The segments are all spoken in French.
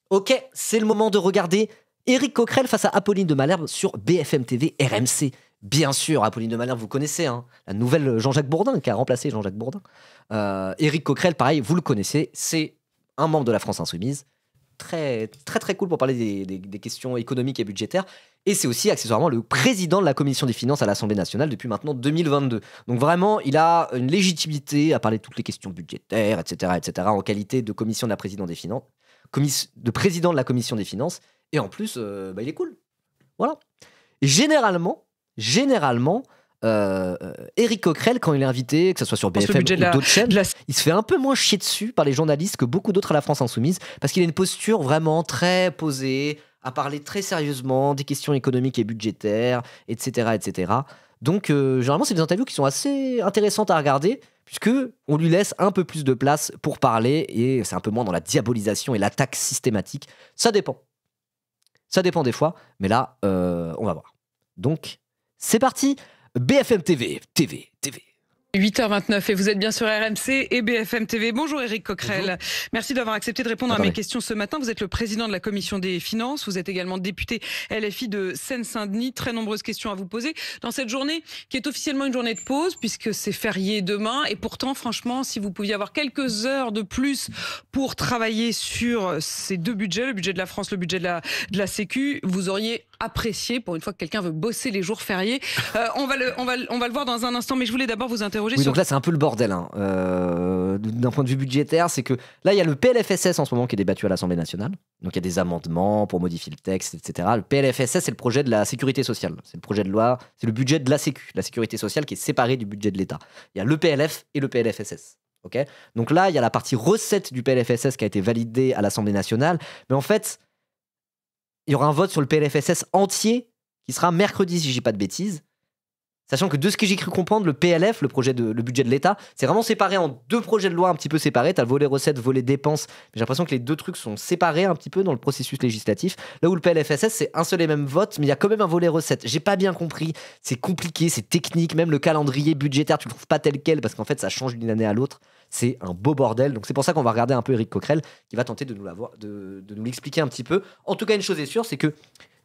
Ok, c'est le moment de regarder Éric Coquerel face à Apolline de Malherbe sur BFM TV RMC. Bien sûr, Apolline de Malherbe, vous connaissez, hein, la nouvelle Jean-Jacques Bourdin qui a remplacé Jean-Jacques Bourdin. Éric Coquerel, pareil, vous le connaissez, c'est un membre de la France Insoumise. Très, très, très cool pour parler des questions économiques et budgétaires. Et c'est aussi accessoirement le président de la commission des finances à l'Assemblée nationale depuis maintenant 2022. Donc vraiment, il a une légitimité à parler de toutes les questions budgétaires, etc., en qualité de commission de la présidente des finances, de président de la commission des finances. Et en plus, il est cool. Voilà. Et généralement, Éric Coquerel, quand il est invité, que ce soit sur BFM ou d'autres chaînes, il se fait un peu moins chier dessus par les journalistes que beaucoup d'autres à la France Insoumise, parce qu'il a une posture vraiment très posée, à parler très sérieusement des questions économiques et budgétaires, etc. Donc, généralement, c'est des interviews qui sont assez intéressantes à regarder, puisque on lui laisse un peu plus de place pour parler, et c'est un peu moins dans la diabolisation et l'attaque systématique. Ça dépend. Ça dépend des fois, mais là, on va voir. Donc, c'est parti. BFM TV. 8h29 et vous êtes bien sur RMC et BFM TV. Bonjour Éric Coquerel. Bonjour. Merci d'avoir accepté de répondre à mes questions ce matin. Vous êtes le président de la commission des finances. Vous êtes également député LFI de Seine-Saint-Denis. Très nombreuses questions à vous poser dans cette journée qui est officiellement une journée de pause puisque c'est férié demain. Et pourtant, franchement, si vous pouviez avoir quelques heures de plus pour travailler sur ces deux budgets, le budget de la France, le budget de la Sécu, vous auriez apprécié pour une fois que quelqu'un veut bosser les jours fériés. On va le voir dans un instant, mais je voulais d'abord vous interroger. Oui, donc là, c'est un peu le bordel. Hein. D'un point de vue budgétaire, c'est que là, il y a le PLFSS en ce moment qui est débattu à l'Assemblée nationale. Donc, il y a des amendements pour modifier le texte, etc. Le PLFSS, c'est le projet de la sécurité sociale. C'est le projet de loi, c'est le budget de la Sécu, la sécurité sociale qui est séparé du budget de l'État. Il y a le PLF et le PLFSS. Okay, donc là, il y a la partie recette du PLFSS qui a été validée à l'Assemblée nationale. Mais en fait, il y aura un vote sur le PLFSS entier qui sera mercredi, si je dis pas de bêtises. Sachant que de ce que j'ai cru comprendre, le PLF, le budget de l'État, c'est vraiment séparé en deux projets de loi un petit peu séparés. T'as le volet recettes, volet dépenses. J'ai l'impression que les deux trucs sont séparés un petit peu dans le processus législatif. Là où le PLFSS, c'est un seul et même vote, mais il y a quand même un volet recettes. J'ai pas bien compris. C'est compliqué, c'est technique. Même le calendrier budgétaire, tu le trouves pas tel quel parce qu'en fait, ça change d'une année à l'autre. C'est un beau bordel. Donc c'est pour ça qu'on va regarder un peu Éric Coquerel qui va tenter de nous l'expliquer un petit peu. En tout cas, une chose est sûre, c'est que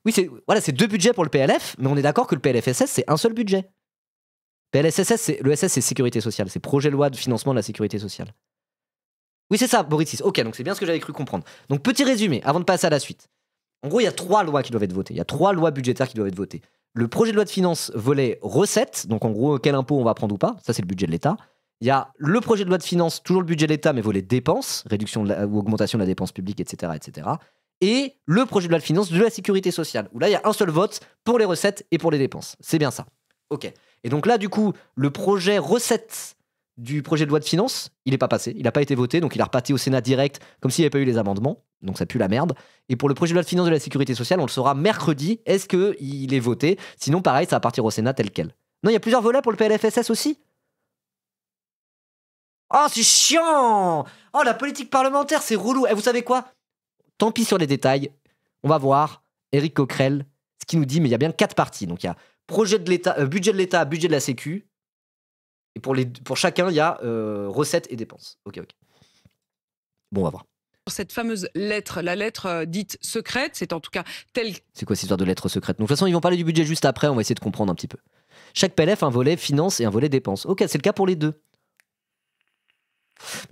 oui, c'est deux budgets pour le PLF, mais on est d'accord que le PLFSS, c'est un seul budget. Le SS, c'est sécurité sociale, c'est projet de loi de financement de la sécurité sociale. Oui, c'est ça, Boris. Ok, donc c'est bien ce que j'avais cru comprendre. Donc, petit résumé, avant de passer à la suite. En gros, il y a 3 lois qui doivent être votées. Il y a 3 lois budgétaires qui doivent être votées. Le projet de loi de finances volet recettes, donc en gros, quel impôt on va prendre ou pas, ça c'est le budget de l'État. Il y a le projet de loi de finances, toujours le budget de l'État, mais volet dépenses, réduction ou augmentation de la dépense publique, etc. Et le projet de loi de finances de la sécurité sociale, où là, il y a un seul vote pour les recettes et pour les dépenses. C'est bien ça. Ok. Et donc là, du coup, le projet recette du projet de loi de finances, il n'est pas passé, il n'a pas été voté, donc il a reparti au Sénat direct, comme s'il n'y avait pas eu les amendements, donc ça pue la merde. Et pour le projet de loi de finances de la sécurité sociale, on le saura mercredi, est-ce qu'il est voté? Sinon, pareil, ça va partir au Sénat tel quel. Non, il y a plusieurs volets pour le PLFSS aussi. Oh, c'est chiant! Oh, la politique parlementaire, c'est relou. Et vous savez quoi? Tant pis sur les détails, on va voir Éric Coquerel, ce qu'il nous dit, mais il y a bien 4 parties, donc il y a projet de l'État, budget de l'État, budget de la Sécu. Et pour chacun, il y a recettes et dépenses. Ok. Bon, on va voir. Cette fameuse lettre, la lettre dite secrète, c'est en tout cas telle... C'est quoi cette histoire de lettre secrète? Donc, de toute façon, ils vont parler du budget juste après, on va essayer de comprendre un petit peu. Chaque PLF a un volet finances et un volet dépenses. Ok, c'est le cas pour les deux.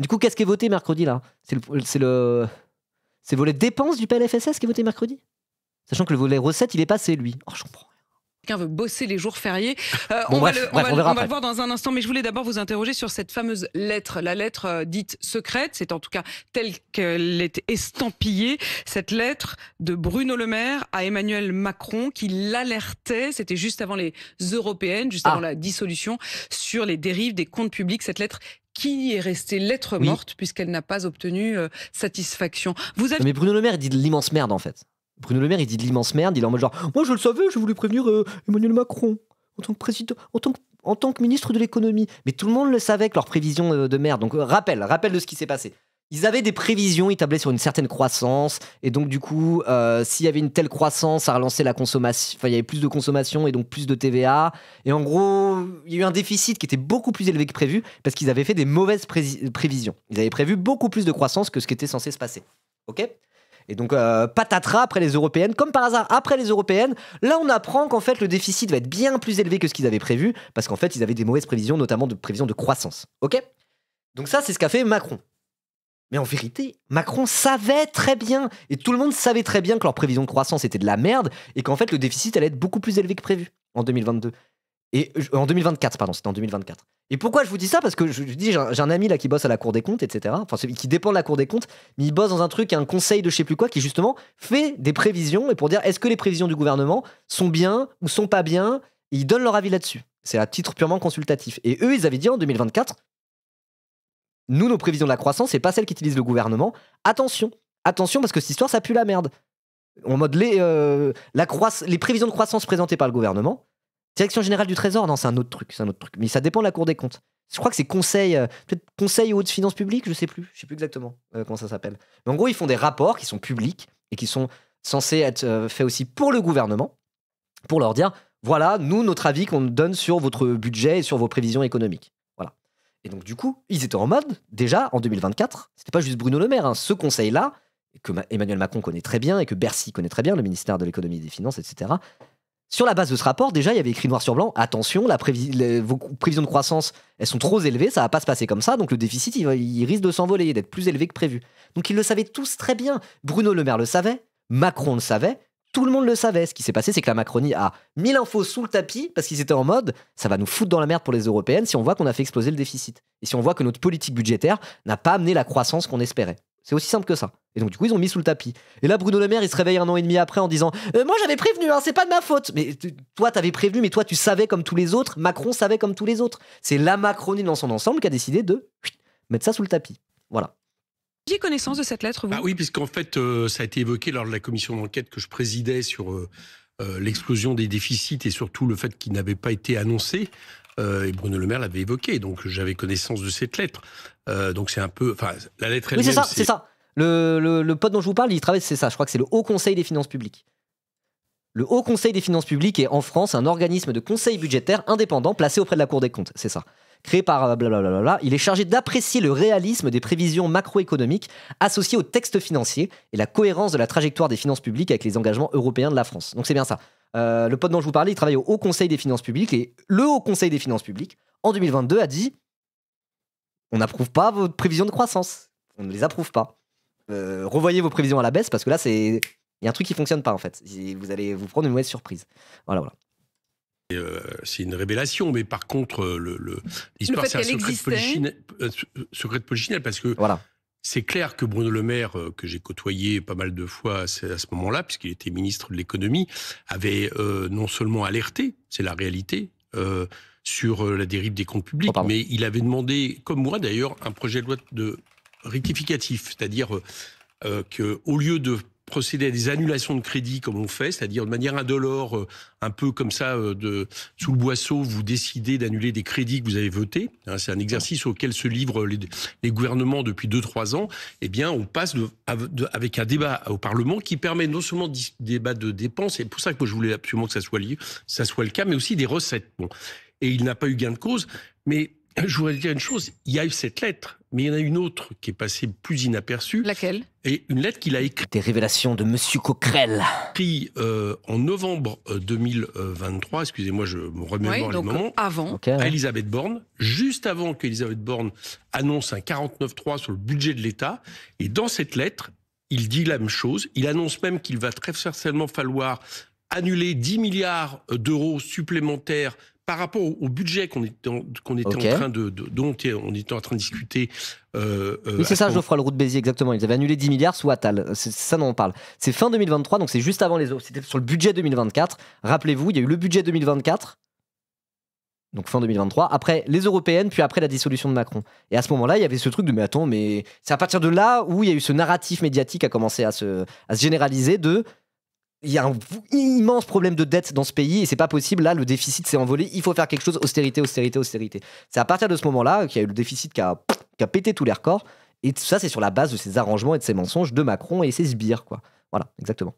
Du coup, qu'est-ce qui est voté mercredi, là? C'est le volet dépenses du PLFSS qui est voté mercredi? Sachant que le volet recettes, il est passé, lui. Oh, je comprends. Quelqu'un veut bosser les jours fériés. On va le voir dans un instant, mais je voulais d'abord vous interroger sur cette fameuse lettre, la lettre dite secrète, c'est en tout cas telle qu'elle est estampillée, cette lettre de Bruno Le Maire à Emmanuel Macron qui l'alertait, c'était juste avant les européennes, juste avant la dissolution, sur les dérives des comptes publics, cette lettre qui est restée lettre morte puisqu'elle n'a pas obtenu satisfaction. Mais Bruno Le Maire, il dit de l'immense merde en fait. Bruno Le Maire, il dit de l'immense merde, il est en mode genre « Moi, je le savais, je voulais prévenir Emmanuel Macron en tant que président, en tant que ministre de l'économie. » Mais tout le monde le savait que leurs prévisions de merde. Donc, rappel de ce qui s'est passé. Ils avaient des prévisions, ils tablaient sur une certaine croissance. Et donc, du coup, s'il y avait une telle croissance, ça relançait la consommation. Enfin, il y avait plus de consommation et donc plus de TVA. Et en gros, il y a eu un déficit qui était beaucoup plus élevé que prévu parce qu'ils avaient fait des mauvaises prévisions. Ils avaient prévu beaucoup plus de croissance que ce qui était censé se passer. Ok ? Et donc, patatras après les européennes, comme par hasard, après les européennes, là, on apprend qu'en fait, le déficit va être bien plus élevé que ce qu'ils avaient prévu, parce qu'en fait, ils avaient des mauvaises prévisions, notamment de prévisions de croissance. Ok ? Donc ça, c'est ce qu'a fait Macron. Mais en vérité, Macron savait très bien, et tout le monde savait très bien que leur prévision de croissance était de la merde, et qu'en fait, le déficit allait être beaucoup plus élevé que prévu en 2022. Et en 2024, pardon, c'était en 2024. Et pourquoi je vous dis ça? Parce que je dis, j'ai un ami là qui bosse à la Cour des comptes, etc. Enfin, qui dépend de la Cour des comptes, mais il bosse dans un truc, un conseil de je sais plus quoi, qui justement fait des prévisions, et pour dire est-ce que les prévisions du gouvernement sont bien ou sont pas bien, et ils donnent leur avis là-dessus. C'est à titre purement consultatif. Et eux, ils avaient dit en 2024, nous, nos prévisions de la croissance, c'est pas celles qu'utilise le gouvernement. Attention, attention, parce que cette histoire, ça pue la merde. En mode, les prévisions de croissance présentées par le gouvernement, Direction générale du Trésor, non, c'est un autre truc, Mais ça dépend de la Cour des comptes. Je crois que c'est peut-être Conseil haut de finances publiques, je sais plus exactement comment ça s'appelle. Mais en gros, ils font des rapports qui sont publics et qui sont censés être faits aussi pour le gouvernement, pour leur dire, voilà, nous, notre avis qu'on donne sur votre budget et sur vos prévisions économiques. Voilà. Et donc, du coup, ils étaient en mode, déjà, en 2024, c'était pas juste Bruno Le Maire, hein, ce conseil-là, que Emmanuel Macron connaît très bien et que Bercy connaît très bien, le ministère de l'économie et des finances, etc. Sur la base de ce rapport, déjà, il y avait écrit noir sur blanc, attention, vos prévisions de croissance, elles sont trop élevées, ça va pas se passer comme ça, donc le déficit, il risque de s'envoler, d'être plus élevé que prévu. Donc ils le savaient tous très bien. Bruno Le Maire le savait, Macron le savait, tout le monde le savait. Ce qui s'est passé, c'est que la Macronie a mis l'info sous le tapis, parce qu'ils étaient en mode, ça va nous foutre dans la merde pour les européennes si on voit qu'on a fait exploser le déficit. Et si on voit que notre politique budgétaire n'a pas amené la croissance qu'on espérait. C'est aussi simple que ça. Et donc, du coup, ils ont mis sous le tapis. Et là, Bruno Le Maire, il se réveille 1 an et demi après en disant moi, j'avais prévenu, hein, c'est pas de ma faute. Mais toi, t'avais prévenu, mais toi, tu savais comme tous les autres. Macron savait comme tous les autres. C'est la Macronie dans son ensemble qui a décidé de mettre ça sous le tapis. Voilà. Vous aviez connaissance de cette lettre, vous? Oui, puisqu'en fait, ça a été évoqué lors de la commission d'enquête que je présidais sur l'explosion des déficits et surtout le fait qu'il n'avait pas été annoncé. Et Bruno Le Maire l'avait évoqué, donc j'avais connaissance de cette lettre. Donc c'est un peu, enfin, la lettre elle-même. Oui, c'est ça. Le pote dont je vous parle, il travaille, c'est ça. Je crois que c'est le Haut Conseil des finances publiques. Le Haut Conseil des finances publiques est en France un organisme de conseil budgétaire indépendant placé auprès de la Cour des comptes. C'est ça. Créé par blablabla. Il est chargé d'apprécier le réalisme des prévisions macroéconomiques associées au texte financier et la cohérence de la trajectoire des finances publiques avec les engagements européens de la France. Donc c'est bien ça. Le pote dont je vous parlais, il travaille au Haut Conseil des finances publiques et le Haut Conseil des finances publiques, en 2022, a dit on n'approuve pas vos prévisions de croissance. On ne les approuve pas. Revoyez vos prévisions à la baisse parce que là, il y a un truc qui fonctionne pas en fait. Vous allez vous prendre une mauvaise surprise. Voilà. C'est une révélation, mais par contre, l'histoire, c'est un secret de polichinelle parce que c'est clair que Bruno Le Maire, que j'ai côtoyé pas mal de fois à ce moment-là, puisqu'il était ministre de l'économie, avait non seulement alerté, c'est la réalité, sur la dérive des comptes publics, mais il avait demandé, comme moi d'ailleurs, un projet de loi de rectificatif, c'est-à-dire qu'au lieu de procéder à des annulations de crédit comme on fait, c'est-à-dire de manière indolore, un peu comme ça, sous le boisseau, vous décidez d'annuler des crédits que vous avez votés. Hein, c'est un exercice auquel se livrent les gouvernements depuis 2-3 ans. Eh bien, on passe avec un débat au Parlement qui permet non seulement de débat de dépenses, et c'est pour ça que moi je voulais absolument que ça soit le cas, mais aussi des recettes. Bon. Et il n'a pas eu gain de cause. Mais je voudrais dire une chose, il y a eu cette lettre, mais il y en a une autre qui est passée plus inaperçue. Laquelle? Et une lettre qu'il a écrite. Des révélations de Monsieur Coquerel. Écrit en novembre 2023, excusez-moi, je me remémore le moment. Avant. À Elisabeth Borne, juste avant qu'Elisabeth Borne annonce un 49.3 sur le budget de l'État. Et dans cette lettre, il dit la même chose. Il annonce même qu'il va très certainement falloir annuler 10 milliards d'euros supplémentaires par rapport au budget dont on était en train de discuter. Oui, c'est ça, Geoffroy Le Roux de Béziers, exactement. Ils avaient annulé 10 milliards sous Attal. C'est ça dont on parle. C'est fin 2023, donc c'est juste avant les autres. C'était sur le budget 2024. Rappelez-vous, il y a eu le budget 2024, donc fin 2023, après les européennes, puis après la dissolution de Macron. Et à ce moment-là, il y avait ce truc de mais attends, mais c'est à partir de là où il y a eu ce narratif médiatique qui a commencé à se généraliser de il y a un immense problème de dette dans ce pays et c'est pas possible. Là, le déficit s'est envolé. Il faut faire quelque chose. Austérité. C'est à partir de ce moment-là qu'il y a eu le déficit qui a pété tous les records. Et tout ça, c'est sur la base de ces arrangements et de ces mensonges de Macron et ses sbires, quoi. Voilà, exactement.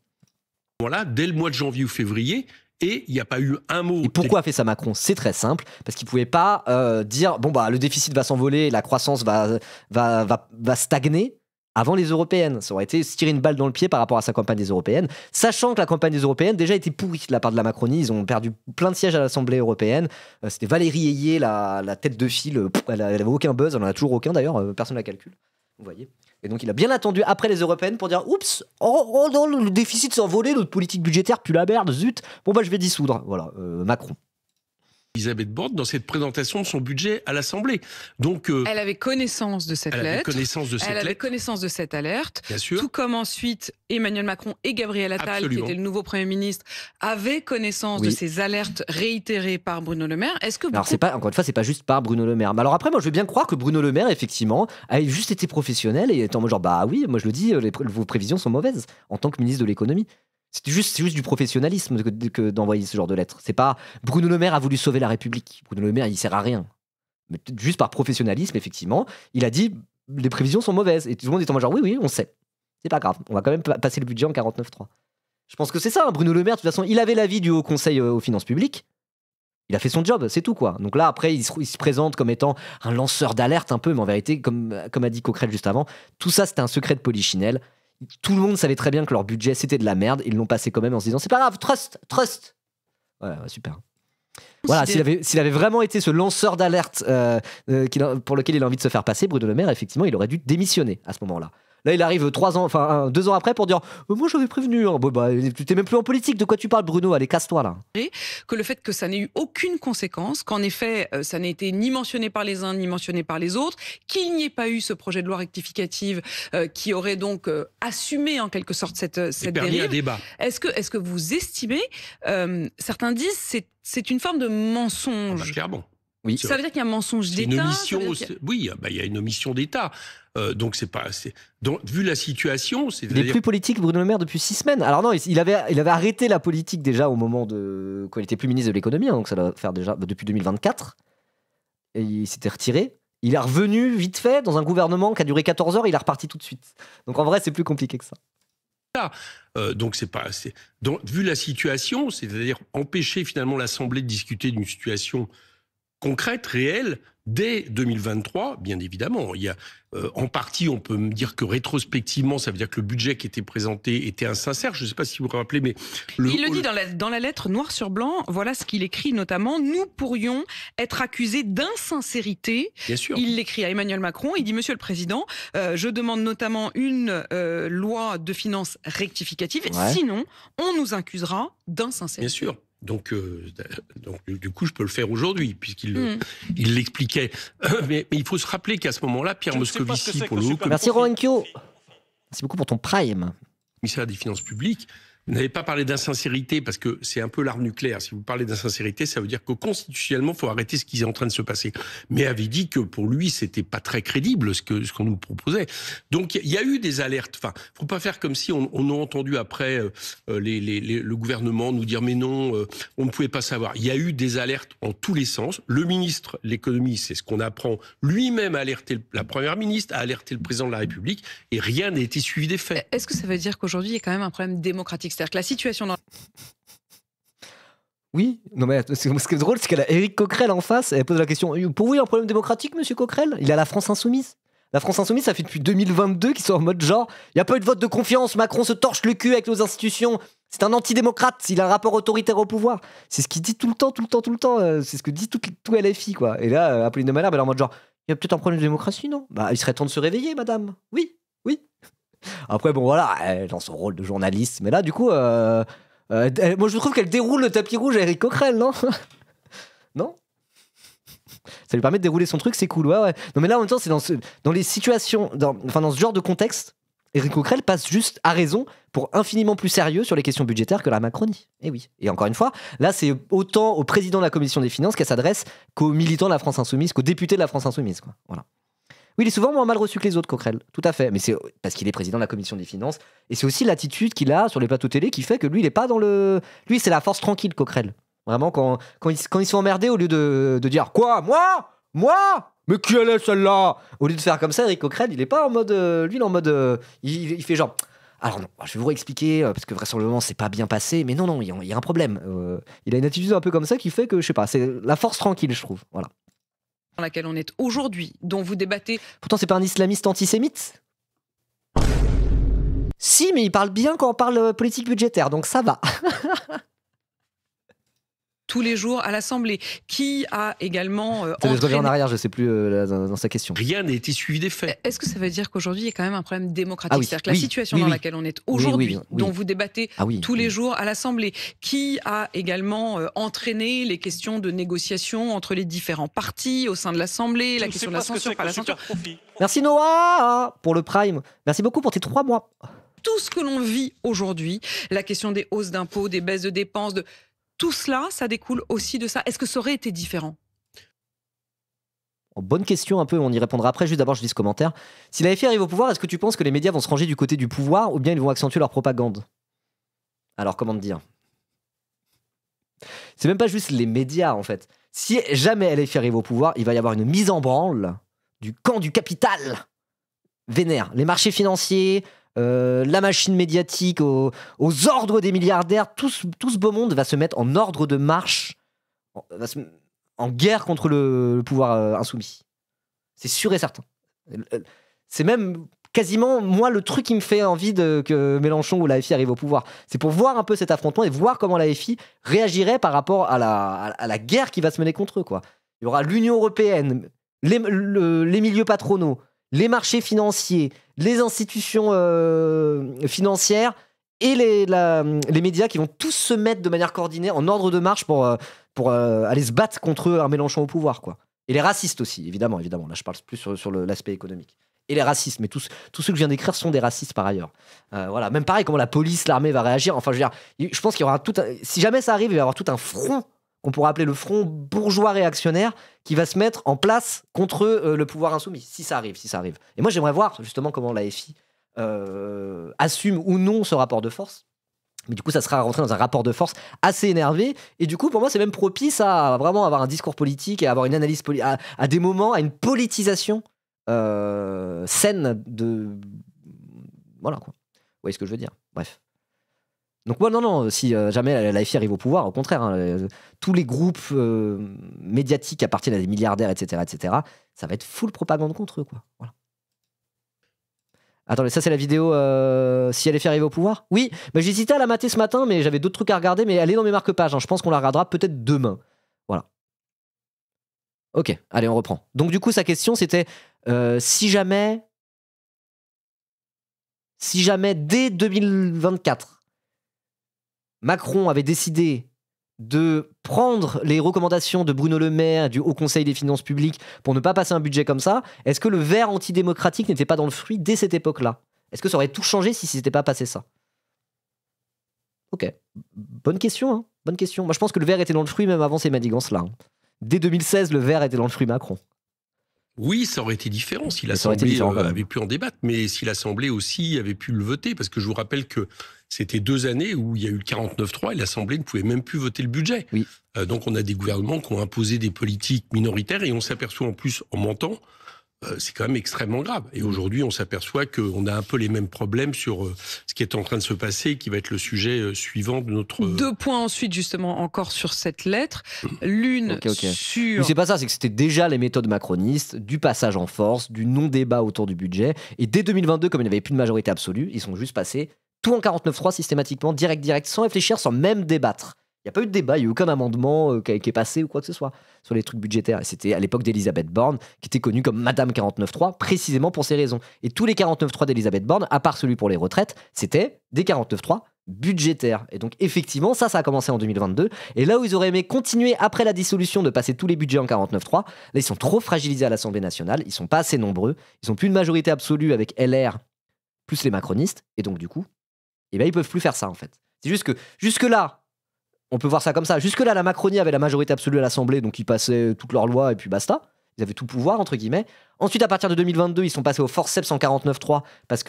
Voilà, dès le mois de janvier ou février, et il n'y a pas eu un mot. Et pourquoi a fait ça Macron? C'est très simple, parce qu'il pouvait pas dire bon bah le déficit va s'envoler, la croissance va stagner. avant les européennes. Ça aurait été se tirer une balle dans le pied par rapport à sa campagne des européennes, sachant que la campagne des européennes déjà était pourrie de la part de la Macronie. Ils ont perdu plein de sièges à l'Assemblée européenne. C'était Valérie Ayé, la tête de file. Elle avait aucun buzz, elle en a toujours aucun d'ailleurs, personne ne la calcule. Vous voyez. Et donc il a bien attendu après les européennes pour dire oups, oh non, le déficit s'est envolé, notre politique budgétaire pue la merde, zut. Bon bah je vais dissoudre. Voilà, Macron. Elisabeth Borne dans cette présentation de son budget à l'Assemblée. Donc, elle avait connaissance de cette lettre. Elle avait connaissance de cette alerte. Bien sûr. Tout comme ensuite Emmanuel Macron et Gabriel Attal, qui était le nouveau Premier ministre, avaient connaissance de ces alertes réitérées par Bruno Le Maire. Est-ce que alors encore une fois, c'est pas juste par Bruno Le Maire. Mais alors après, moi, je veux bien croire que Bruno Le Maire, effectivement, a juste été professionnel et étant genre bah oui, moi je le dis, vos prévisions sont mauvaises en tant que ministre de l'économie. C'est juste du professionnalisme que d'envoyer ce genre de lettres. C'est pas Bruno Le Maire a voulu sauver la République. Bruno Le Maire, il sert à rien. Mais juste par professionnalisme, effectivement, il a dit les prévisions sont mauvaises. Et tout le monde est en mode genre oui, on sait. C'est pas grave. On va quand même passer le budget en 49.3. Je pense que c'est ça, hein, Bruno Le Maire. De toute façon, il avait l'avis du Haut Conseil aux finances publiques. Il a fait son job, c'est tout quoi. Donc là, après, il se présente comme étant un lanceur d'alerte un peu, mais en vérité, comme a dit Coquerel juste avant, tout ça, c'était un secret de polichinelle. Tout le monde savait très bien que leur budget c'était de la merde. Ils l'ont passé quand même en se disant c'est pas grave, trust. Ouais, super. Voilà, s'il avait vraiment été ce lanceur d'alerte pour lequel il a envie de se faire passer, Bruno Le Maire, effectivement, il aurait dû démissionner à ce moment-là. Là, il arrive 2 ans après pour dire moi j'avais prévenu. Hein. Bon, bah, tu t'es même plus en politique. De quoi tu parles, Bruno? Allez, casse-toi là. Que le fait que ça n'ait eu aucune conséquence, qu'en effet, ça n'a été ni mentionné par les uns ni mentionné par les autres, qu'il n'y ait pas eu ce projet de loi rectificative qui aurait donc assumé en quelque sorte cette dérive. Débat. Est-ce que vous estimez, certains disent c'est une forme de mensonge. Ah bah, clairement. Oui. Ça veut dire qu'il y a un mensonge d'État. Oui, il y a une omission d'État. Donc vu la situation, il est plus politique, Bruno Le Maire, depuis 6 semaines. Alors non, il avait arrêté la politique déjà au moment quand il était plus ministre de l'économie, hein, donc ça doit faire déjà depuis 2024. Et il s'était retiré. Il est revenu vite fait dans un gouvernement qui a duré 14 heures. Il est reparti tout de suite. Donc en vrai, c'est plus compliqué que ça. Vu la situation, c'est-à-dire empêcher finalement l'Assemblée de discuter d'une situation concrète, réelle, dès 2023, bien évidemment. Il y a, en partie, on peut me dire que rétrospectivement, ça veut dire que le budget qui était présenté était insincère. Je ne sais pas si vous vous rappelez, mais... Il le dit dans la lettre noir sur blanc, voilà ce qu'il écrit notamment. Nous pourrions être accusés d'insincérité. Bien sûr. Il l'écrit à Emmanuel Macron. Il dit, Monsieur le Président, je demande notamment une loi de finances rectificative. Ouais. Sinon, on nous accusera d'insincérité. Bien sûr. Donc, du coup, je peux le faire aujourd'hui, puisqu'il l'expliquait. Mais il faut se rappeler qu'à ce moment-là, Pierre Moscovici, pour le coup... Merci Roankyo. Merci beaucoup pour ton prime. Ministère des Finances publiques, vous n'avez pas parlé d'insincérité, parce que c'est un peu l'arme nucléaire. Si vous parlez d'insincérité, ça veut dire que constitutionnellement, il faut arrêter ce qui est en train de se passer. Mais avait dit que pour lui, c'était pas très crédible ce qu'on nous proposait. Donc, il y a eu des alertes. Enfin, faut pas faire comme si on a entendu après le gouvernement nous dire mais non, on ne pouvait pas savoir. Il y a eu des alertes en tous les sens. Le ministre de l'économie, c'est ce qu'on apprend, lui-même a alerté la première ministre, a alerté le président de la République, et rien n'a été suivi des faits. Est-ce que ça veut dire qu'aujourd'hui, il y a quand même un problème démocratique? C'est-à-dire que la situation dans... Oui, non mais ce qui est drôle, c'est qu'elle a Éric Coquerel en face, elle pose la question, pour vous il y a un problème démocratique, monsieur Coquerel? Il a la France Insoumise. La France Insoumise, ça fait depuis 2022 qu'ils sont en mode genre, il n'y a pas eu de vote de confiance, Macron se torche le cul avec nos institutions, c'est un antidémocrate, il a un rapport autoritaire au pouvoir. C'est ce qu'il dit tout le temps, c'est ce que dit tout LFI, quoi. Et là, Apolline de Malherbe, elle est en mode genre, il y a peut-être un problème de démocratie, non? Bah, il serait temps de se réveiller, madame. Oui. Après, bon, voilà, elle est dans son rôle de journaliste. Mais là, du coup, moi, je trouve qu'elle déroule le tapis rouge à Éric Coquerel, non? Non? Ça lui permet de dérouler son truc, c'est cool, ouais. Non, mais là, en même temps, c'est dans les situations, dans ce genre de contexte, Éric Coquerel passe juste à raison pour infiniment plus sérieux sur les questions budgétaires que la Macronie. Et oui. Et encore une fois, là, c'est autant au président de la Commission des Finances qu'elle s'adresse qu'aux militants de la France Insoumise, qu'aux députés de la France Insoumise, quoi. Voilà. Oui, il est souvent moins mal reçu que les autres, Coquerel. Tout à fait. Mais c'est parce qu'il est président de la Commission des Finances. Et c'est aussi l'attitude qu'il a sur les plateaux télé qui fait que lui, il est pas dans le... Lui, c'est la force tranquille, Coquerel. Vraiment, quand ils sont emmerdés, au lieu de dire « Quoi? Moi? Mais qui elle est celle-là ?» Au lieu de faire comme ça, Éric Coquerel, il est pas en mode... lui, il est en mode... il fait genre... Alors non, je vais vous réexpliquer, parce que vraisemblablement, c'est pas bien passé. Mais non, il y a un problème. Il a une attitude un peu comme ça qui fait que, je sais pas, c'est la force tranquille, je trouve. Voilà. Dans laquelle on est aujourd'hui, dont vous débattez... Pourtant, c'est pas un islamiste antisémite? Si, mais il parle bien quand on parle politique budgétaire, donc ça va. Tous les jours à l'Assemblée, qui a également entraîné... en arrière, je ne sais plus dans sa question. Rien n'a été suivi des faits. Est-ce que ça veut dire qu'aujourd'hui, il y a quand même un problème démocratique? C'est-à-dire que la situation dans laquelle on est aujourd'hui, dont vous débattez tous les jours à l'Assemblée, qui a également entraîné les questions de négociation entre les différents partis au sein de l'Assemblée, la question de la censure, pas la censure. Merci Noah pour le Prime. Merci beaucoup pour tes 3 mois. Tout ce que l'on vit aujourd'hui, la question des hausses d'impôts, des baisses de dépenses, tout cela, ça découle aussi de ça. Est-ce que ça aurait été différent? Bonne question un peu, on y répondra après. Juste d'abord, je lis ce commentaire. Si la FI arrive au pouvoir, est-ce que tu penses que les médias vont se ranger du côté du pouvoir ou bien ils vont accentuer leur propagande? Alors, comment te dire? C'est même pas juste les médias, en fait. Si jamais LFI arrive au pouvoir, il va y avoir une mise en branle du camp du capital. Vénère. Les marchés financiers... la machine médiatique aux ordres des milliardaires, tout ce beau monde va se mettre en ordre de marche, en guerre contre le pouvoir insoumis. C'est sûr et certain. C'est même quasiment, moi, le truc qui me fait envie que Mélenchon ou la FI arrive au pouvoir. C'est pour voir un peu cet affrontement et voir comment la FI réagirait par rapport à la guerre qui va se mener contre eux, quoi. Il y aura l'Union européenne, les milieux patronaux, les marchés financiers, les institutions financières et les médias qui vont tous se mettre de manière coordonnée en ordre de marche pour aller se battre contre un Mélenchon au pouvoir, quoi. Et les racistes aussi, évidemment. Là, je parle plus sur l'aspect économique. Et les racistes, mais tous ceux que je viens d'écrire sont des racistes par ailleurs. Voilà, même pareil, comment la police, l'armée va réagir. Enfin, je veux dire, je pense qu'il y aura si jamais ça arrive, il va y avoir tout un front qu'on pourra appeler le front bourgeois réactionnaire, qui va se mettre en place contre le pouvoir insoumis, si ça arrive. Et moi, j'aimerais voir justement comment la FI assume ou non ce rapport de force. Mais du coup, ça sera rentré dans un rapport de force assez énervé. Et du coup, pour moi, c'est même propice à vraiment avoir un discours politique et à avoir une analyse à des moments, à une politisation saine de... Voilà, quoi. Vous voyez ce que je veux dire? Bref. Donc moi, non, si jamais la FI arrive au pouvoir, au contraire, hein, tous les groupes médiatiques qui appartiennent à des milliardaires, etc., ça va être full propagande contre eux, quoi. Voilà. Attendez, ça c'est la vidéo si LFI arrive au pouvoir? Oui, bah, j'hésitais à la mater ce matin, mais j'avais d'autres trucs à regarder, mais elle est dans mes marque-pages, hein. Je pense qu'on la regardera peut-être demain. Voilà. Ok, allez, on reprend. Donc du coup, sa question, c'était si jamais dès 2024, Macron avait décidé de prendre les recommandations de Bruno Le Maire, du Haut Conseil des finances publiques, pour ne pas passer un budget comme ça, est-ce que le verre antidémocratique n'était pas dans le fruit dès cette époque-là? Est-ce que ça aurait tout changé si c'était pas passé ça? Ok, bonne question, hein. Bonne question. Moi, je pense que le verre était dans le fruit même avant ces manigances-là, hein. Dès 2016, le verre était dans le fruit Macron. Oui, ça aurait été différent si l'Assemblée avait pu en débattre, mais si l'Assemblée aussi avait pu le voter, parce que je vous rappelle que c'était 2 années où il y a eu le 49.3 et l'Assemblée ne pouvait même plus voter le budget. Oui. Donc on a des gouvernements qui ont imposé des politiques minoritaires et on s'aperçoit en plus, en mentant, c'est quand même extrêmement grave. Et aujourd'hui, on s'aperçoit qu'on a un peu les mêmes problèmes sur ce qui est en train de se passer, qui va être le sujet suivant de notre... 2 points ensuite, justement, encore sur cette lettre. L'une sur... Mais c'est pas ça, c'est que c'était déjà les méthodes macronistes, du passage en force, du non-débat autour du budget. Et dès 2022, comme il n'y avait plus de majorité absolue, ils sont juste passés tout en 49.3 systématiquement, direct, sans réfléchir, sans même débattre. Il n'y a pas eu de débat, il n'y a eu aucun amendement qui est passé ou quoi que ce soit sur les trucs budgétaires. Et c'était à l'époque d'Elisabeth Borne, qui était connue comme Madame 49.3, précisément pour ces raisons. Et tous les 49.3 d'Elisabeth Borne, à part celui pour les retraites, c'était des 49.3 budgétaires. Et donc effectivement, ça a commencé en 2022. Et là où ils auraient aimé continuer après la dissolution de passer tous les budgets en 49.3, là ils sont trop fragilisés à l'Assemblée nationale, ils sont pas assez nombreux, ils n'ont plus une majorité absolue avec LR plus les macronistes, et donc du coup, eh ben, ils peuvent plus faire ça en fait. C'est juste que jusque-là, on peut voir ça comme ça. Jusque-là, la Macronie avait la majorité absolue à l'Assemblée, donc ils passaient toutes leurs lois et puis basta. Ils avaient tout pouvoir, entre guillemets. Ensuite, à partir de 2022, ils sont passés au forceps en 49.3 parce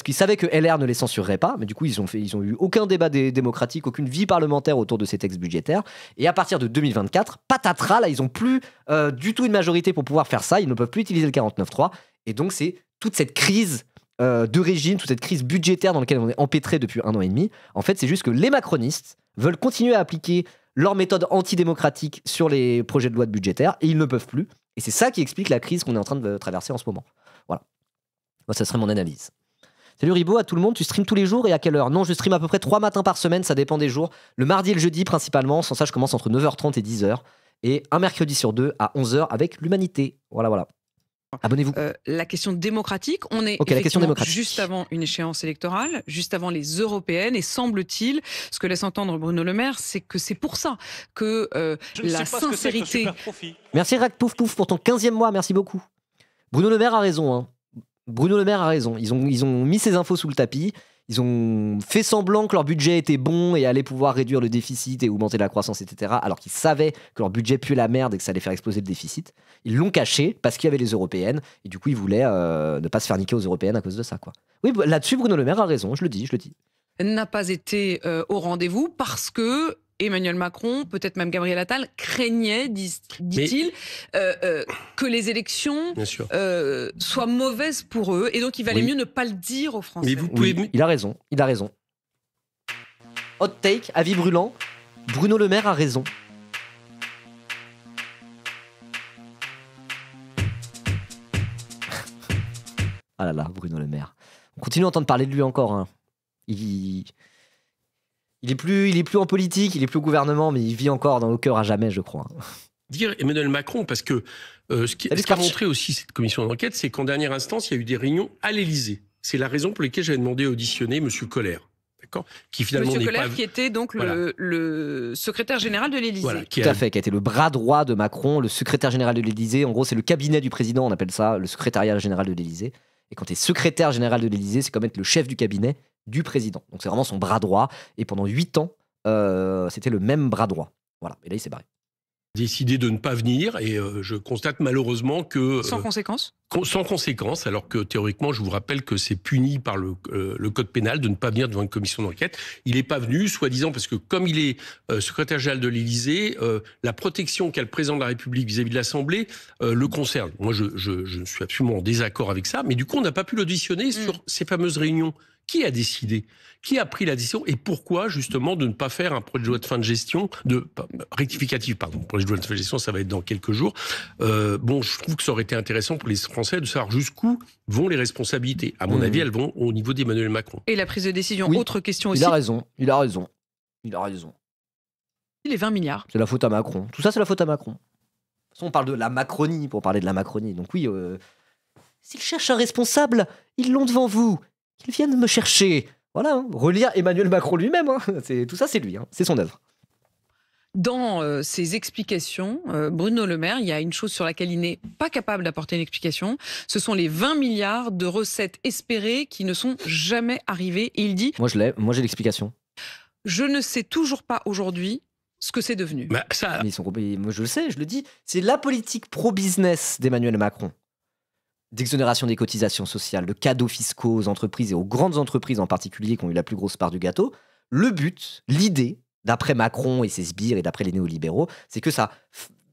qu'ils savaient que LR ne les censurerait pas. Mais du coup, ils ont eu aucun débat démocratique, aucune vie parlementaire autour de ces textes budgétaires. Et à partir de 2024, patatras, là, ils n'ont plus du tout une majorité pour pouvoir faire ça. Ils ne peuvent plus utiliser le 49.3. Et donc, c'est toute cette crise de régime, toute cette crise budgétaire dans laquelle on est empêtré depuis 1 an et demi. En fait, c'est juste que les macronistes veulent continuer à appliquer leur méthode antidémocratique sur les projets de loi budgétaires et ils ne peuvent plus. Et c'est ça qui explique la crise qu'on est en train de traverser en ce moment. Voilà. Moi, ça serait mon analyse. Salut Ribo, à tout le monde, tu streams tous les jours et à quelle heure? Non, je stream à peu près 3 matins par semaine, ça dépend des jours. Le mardi et le jeudi principalement, sans ça je commence entre 9h30 et 10h. Et un mercredi sur 2 à 11h avec l'Humanité. Voilà. Abonnez-vous. La question démocratique, on est juste avant une échéance électorale, juste avant les européennes, et semble-t-il, ce que laisse entendre Bruno Le Maire, c'est que c'est pour ça que la sincérité... Merci Rack Pouf Pouf pour ton 15e mois, merci beaucoup. Bruno Le Maire a raison. Hein. Bruno Le Maire a raison. Ils ont mis ces infos sous le tapis. Ils ont fait semblant que leur budget était bon et allait pouvoir réduire le déficit et augmenter la croissance, etc. Alors qu'ils savaient que leur budget puait la merde et que ça allait faire exploser le déficit. Ils l'ont caché parce qu'il y avait les européennes et du coup ils voulaient ne pas se faire niquer aux européennes à cause de ça, quoi. Oui, là-dessus Bruno Le Maire a raison, je le dis. N'a pas été au rendez-vous parce que Emmanuel Macron, peut-être même Gabriel Attal, craignait, dit-il, que les élections soient mauvaises pour eux. Et donc, il valait mieux ne pas le dire aux Français. Mais vous pouvez... il a raison. Hot take, avis brûlant. Bruno Le Maire a raison. Ah là là, Bruno Le Maire. On continue à entendre parler de lui encore. Hein. Il est plus en politique, il est plus au gouvernement, mais il vit encore dans nos cœurs à jamais, je crois. Dire Emmanuel Macron, parce que ce qu'a montré aussi cette commission d'enquête, c'est qu'en dernière instance, il y a eu des réunions à l'Élysée. C'est la raison pour laquelle j'avais demandé à auditionner M. Colère. Qui finalement Monsieur Colère, qui était donc le secrétaire général de l'Élysée. Voilà, Tout à fait, qui a été le bras droit de Macron, le secrétaire général de l'Élysée. En gros, c'est le cabinet du président, on appelle ça le secrétariat général de l'Élysée. Et quand tu es secrétaire général de l'Élysée, c'est comme être le chef du cabinet du président. Donc c'est vraiment son bras droit. Et pendant 8 ans, c'était le même bras droit. Voilà. Et là, il s'est barré. Décidé de ne pas venir et je constate malheureusement que... Sans conséquence. Sans conséquence, alors que théoriquement, je vous rappelle que c'est puni par le code pénal de ne pas venir devant une commission d'enquête. Il n'est pas venu, soi-disant, parce que comme il est secrétaire général de l'Élysée, la protection qu'a le président de la République vis-à-vis de l'Assemblée le concerne. Moi, je suis absolument en désaccord avec ça, mais du coup, on n'a pas pu l'auditionner sur ces fameuses réunions. Qui a décidé? Qui a pris la décision? Et pourquoi, justement, de ne pas faire un projet de loi de fin de gestion, rectificatif, pardon. Le projet de loi de fin de gestion, ça va être dans quelques jours. Je trouve que ça aurait été intéressant pour les Français de savoir jusqu'où vont les responsabilités. À mon avis, elles vont au niveau d'Emmanuel Macron. Et la prise de décision, autre question aussi. Il a raison. Les 20 milliards. C'est la faute à Macron. Tout ça, c'est la faute à Macron. De toute façon, on parle de la Macronie pour parler de la Macronie. Donc oui, s'ils cherchent un responsable, ils l'ont devant vous. Qu'ils viennent me chercher. Voilà, hein. Relire Emmanuel Macron lui-même. Hein. Tout ça, c'est lui. Hein. C'est son œuvre. Dans ses explications, Bruno Le Maire, il y a une chose sur laquelle il n'est pas capable d'apporter une explication. Ce sont les 20 milliards de recettes espérées qui ne sont jamais arrivées. Et il dit... Moi, j'ai l'explication. Je ne sais toujours pas aujourd'hui ce que c'est devenu. Moi, je le sais, je le dis. C'est la politique pro-business d'Emmanuel Macron. D'exonération des cotisations sociales, de cadeaux fiscaux aux entreprises et aux grandes entreprises en particulier qui ont eu la plus grosse part du gâteau. Le but, l'idée, d'après Macron et ses sbires et d'après les néolibéraux, c'est que ça,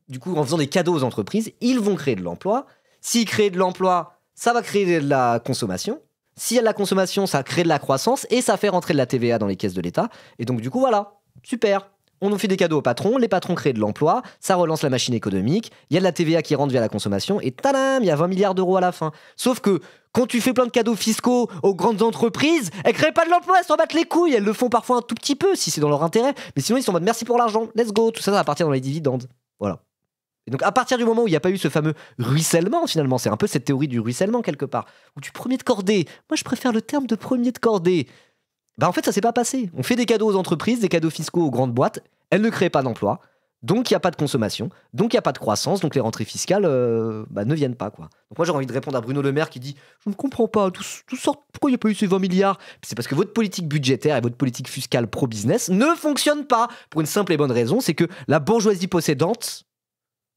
du coup, en faisant des cadeaux aux entreprises, ils vont créer de l'emploi. S'ils créent de l'emploi, ça va créer de la consommation. S'il y a de la consommation, ça crée de la croissance et ça fait rentrer de la TVA dans les caisses de l'État. Et donc, du coup, voilà, super. On nous fait des cadeaux aux patrons, les patrons créent de l'emploi, ça relance la machine économique, il y a de la TVA qui rentre via la consommation, et tadam, il y a 20 milliards d'euros à la fin. Sauf que quand tu fais plein de cadeaux fiscaux aux grandes entreprises, elles créent pas de l'emploi, elles s'en battent les couilles, elles le font parfois un tout petit peu, si c'est dans leur intérêt, mais sinon ils sont en mode merci pour l'argent, let's go, tout ça va partir dans les dividendes. Voilà. Et donc à partir du moment où il n'y a pas eu ce fameux ruissellement, finalement, c'est un peu cette théorie du ruissellement quelque part, ou du premier de cordée, moi je préfère le terme de premier de cordée. Bah en fait ça s'est pas passé. On fait des cadeaux aux entreprises, des cadeaux fiscaux aux grandes boîtes, elles ne créent pas d'emploi, donc il n'y a pas de consommation, donc il n'y a pas de croissance, donc les rentrées fiscales ne viennent pas, quoi. Donc moi j'aurais envie de répondre à Bruno Le Maire qui dit « Je ne comprends pas, pourquoi il n'y a pas eu ces 20 milliards ?» C'est parce que votre politique budgétaire et votre politique fiscale pro-business ne fonctionnent pas, pour une simple et bonne raison, c'est que la bourgeoisie possédante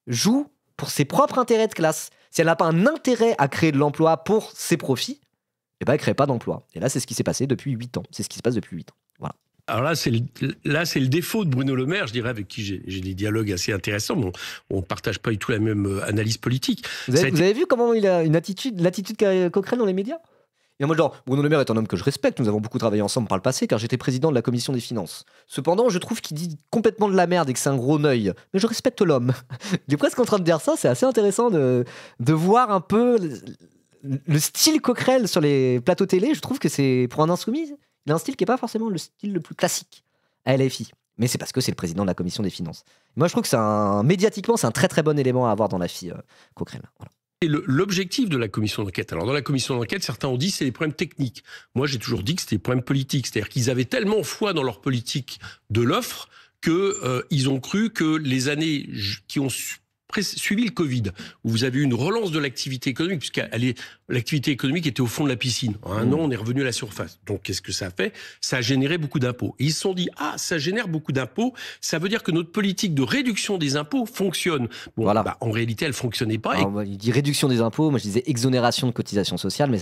joue pour ses propres intérêts de classe. Si elle n'a pas un intérêt à créer de l'emploi pour ses profits, elle ne crée pas d'emploi. Et là, c'est ce qui s'est passé depuis 8 ans. C'est ce qui se passe depuis 8 ans. Voilà. Alors là, c'est le défaut de Bruno Le Maire, je dirais, avec qui j'ai des dialogues assez intéressants, mais on ne partage pas du tout la même analyse politique. Vous avez vu comment il a l'attitude Coquerel dans les médias? Et moi, genre, Bruno Le Maire est un homme que je respecte, nous avons beaucoup travaillé ensemble par le passé, car j'étais président de la commission des finances. Cependant, je trouve qu'il dit complètement de la merde et que c'est un gros œil, mais je respecte l'homme. Il est presque en train de dire ça, c'est assez intéressant de voir un peu le style Coquerel sur les plateaux télé, je trouve que c'est, pour un insoumis, il a un style qui n'est pas forcément le style le plus classique à LFI. Mais c'est parce que c'est le président de la commission des finances. Moi, je trouve que médiatiquement, c'est un très très bon élément à avoir dans la FI Coquerel. Voilà. Et l'objectif de la commission d'enquête, alors dans la commission d'enquête, certains ont dit que c'est des problèmes techniques. Moi, j'ai toujours dit que c'était des problèmes politiques. C'est-à-dire qu'ils avaient tellement foi dans leur politique de l'offre qu'ils ont cru que les années qui ont suivi le Covid, où vous avez eu une relance de l'activité économique, puisque l'activité économique était au fond de la piscine. En un an, on est revenu à la surface. Donc, qu'est-ce que ça a fait? Ça a généré beaucoup d'impôts. Et ils se sont dit, ça génère beaucoup d'impôts, ça veut dire que notre politique de réduction des impôts fonctionne. Bon, voilà. En réalité, elle ne fonctionnait pas. Alors, il dit réduction des impôts, moi je disais exonération de cotisations sociales, mais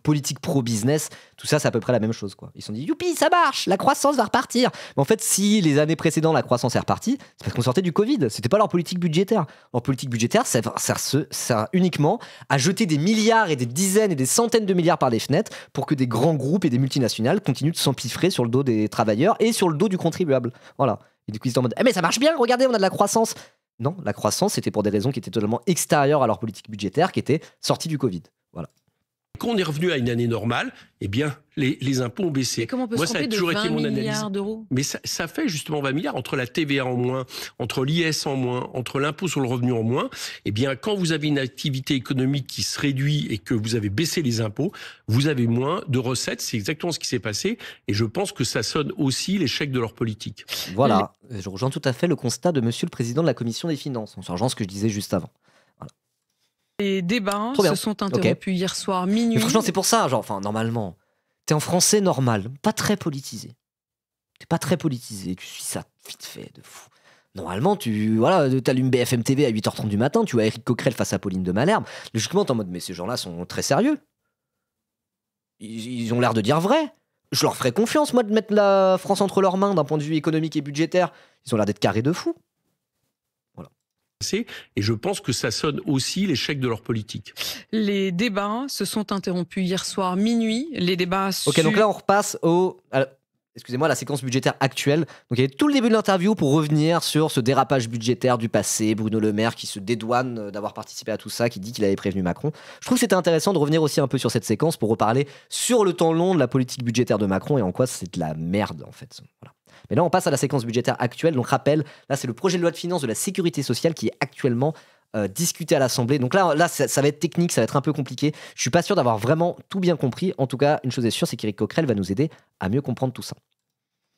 politique pro-business, tout ça, c'est à peu près la même chose, quoi. Ils se sont dit, youpi, ça marche, la croissance va repartir. Mais en fait, si les années précédentes, la croissance est repartie, c'est parce qu'on sortait du Covid. C'était pas leur politique budgétaire. Leur politique budgétaire, ça sert uniquement à jeter des milliards et des dizaines et des centaines de milliards par les fenêtres pour que des grands groupes et des multinationales continuent de s'empiffrer sur le dos des travailleurs et sur le dos du contribuable. Voilà. Et du coup, ils étaient en mode mais ça marche bien, regardez, on a de la croissance. Non, la croissance, c'était pour des raisons qui étaient totalement extérieures à leur politique budgétaire, qui était sortie du Covid. Voilà. Quand on est revenu à une année normale, eh bien, les impôts ont baissé. Mais comment on peut se tromper de 20 milliards d'euros ? Mais ça fait justement 20 milliards entre la TVA en moins, entre l'IS en moins, entre l'impôt sur le revenu en moins. Eh bien, quand vous avez une activité économique qui se réduit et que vous avez baissé les impôts, vous avez moins de recettes. C'est exactement ce qui s'est passé. Et je pense que ça sonne aussi l'échec de leur politique. Voilà. Je rejoins tout à fait le constat de monsieur le président de la commission des finances. En rejoint ce que je disais juste avant. Les débats se sont interrompus hier soir minuit. Mais franchement, c'est pour ça, normalement, t'es en français normal, pas très politisé. T'es pas très politisé, tu suis ça vite fait, de fou. Normalement, t'allumes BFM TV à 8h30 du matin, tu vois Éric Coquerel face à Pauline de Malherbe. Logiquement, t'es en mode, mais ces gens-là sont très sérieux. Ils ont l'air de dire vrai. Je leur ferais confiance, moi, de mettre la France entre leurs mains d'un point de vue économique et budgétaire. Ils ont l'air d'être carrés de fou. Et je pense que ça sonne aussi l'échec de leur politique. Les débats se sont interrompus hier soir minuit. Les débats Ok, donc là on repasse excusez-moi, la séquence budgétaire actuelle. Donc il y avait tout le début de l'interview pour revenir sur ce dérapage budgétaire du passé. Bruno Le Maire qui se dédouane d'avoir participé à tout ça, qui dit qu'il avait prévenu Macron. Je trouve que c'était intéressant de revenir aussi un peu sur cette séquence pour reparler sur le temps long de la politique budgétaire de Macron et en quoi c'est de la merde en fait. Voilà. Mais là, on passe à la séquence budgétaire actuelle. Donc, rappel, là, c'est le projet de loi de finances de la sécurité sociale qui est actuellement discuté à l'Assemblée. Donc là ça va être technique, ça va être un peu compliqué. Je suis pas sûr d'avoir vraiment tout bien compris. En tout cas, une chose est sûre, c'est qu'Éric Coquerel va nous aider à mieux comprendre tout ça.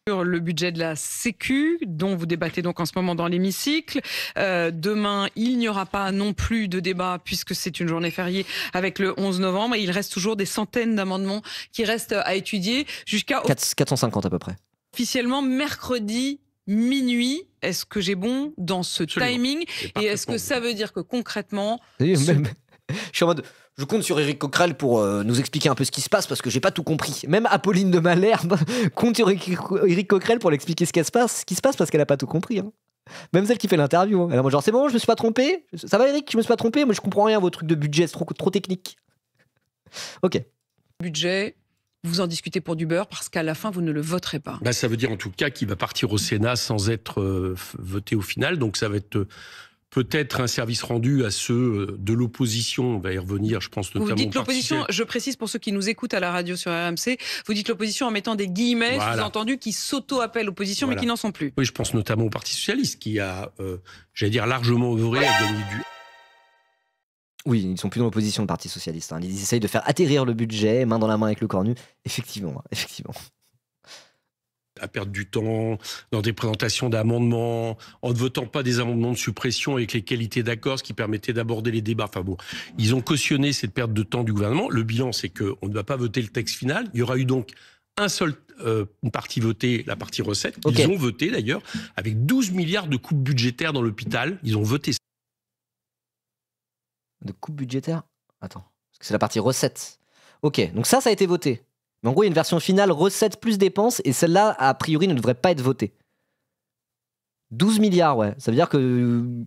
Sur le budget de la Sécu, dont vous débattez donc en ce moment dans l'hémicycle. Demain, il n'y aura pas non plus de débat puisque c'est une journée fériée avec le 11 novembre. Et il reste toujours des centaines d'amendements qui restent à étudier jusqu'à... 450 à peu près. Officiellement, mercredi minuit. Est-ce que j'ai bon dans ce timing? Et est-ce que ça veut dire que concrètement... Je suis en mode... Je compte sur Éric Coquerel pour nous expliquer un peu ce qui se passe parce que j'ai pas tout compris. Même Apolline de Malherbe compte sur Éric Coquerel pour l'expliquer ce qui se passe parce qu'elle a pas tout compris. Hein. Même celle qui fait l'interview. Hein. Elle est en mode genre c'est bon, je me suis pas trompé. Ça va Éric, je me suis pas trompé. Moi je comprends rien vos trucs de budget, c'est trop technique. Ok. Budget. Vous en discutez pour du beurre parce qu'à la fin, vous ne le voterez pas. Ça veut dire en tout cas qu'il va partir au Sénat sans être voté au final. Donc ça va être peut-être un service rendu à ceux de l'opposition. On va y revenir, je pense notamment. Vous dites l'opposition, je précise pour ceux qui nous écoutent à la radio sur RMC, vous dites l'opposition en mettant des guillemets, voilà. Sous-entendu, qui s'auto-appellent opposition, voilà. Mais qui n'en sont plus. Oui, je pense notamment au Parti Socialiste qui a, largement œuvré à gagner du... Oui, ils ne sont plus dans l'opposition, le Parti Socialiste. Hein. Ils essayent de faire atterrir le budget, main dans la main avec le cornu. Effectivement. À perdre du temps dans des présentations d'amendements, en ne votant pas des amendements de suppression avec les qualités d'accord, ce qui permettait d'aborder les débats. Enfin bon, ils ont cautionné cette perte de temps du gouvernement. Le bilan, c'est qu'on ne va pas voter le texte final. Il y aura eu donc une partie votée, la partie recette. Okay. Ils ont voté d'ailleurs, avec 12 milliards de coupes budgétaires dans l'hôpital. Ils ont voté ça. De coupes budgétaires ? Attends, parce que c'est la partie recette. Ok, donc ça a été voté. Mais en gros, il y a une version finale recettes plus dépenses et celle-là, a priori, ne devrait pas être votée. 12 milliards, ouais. Ça veut dire qu'il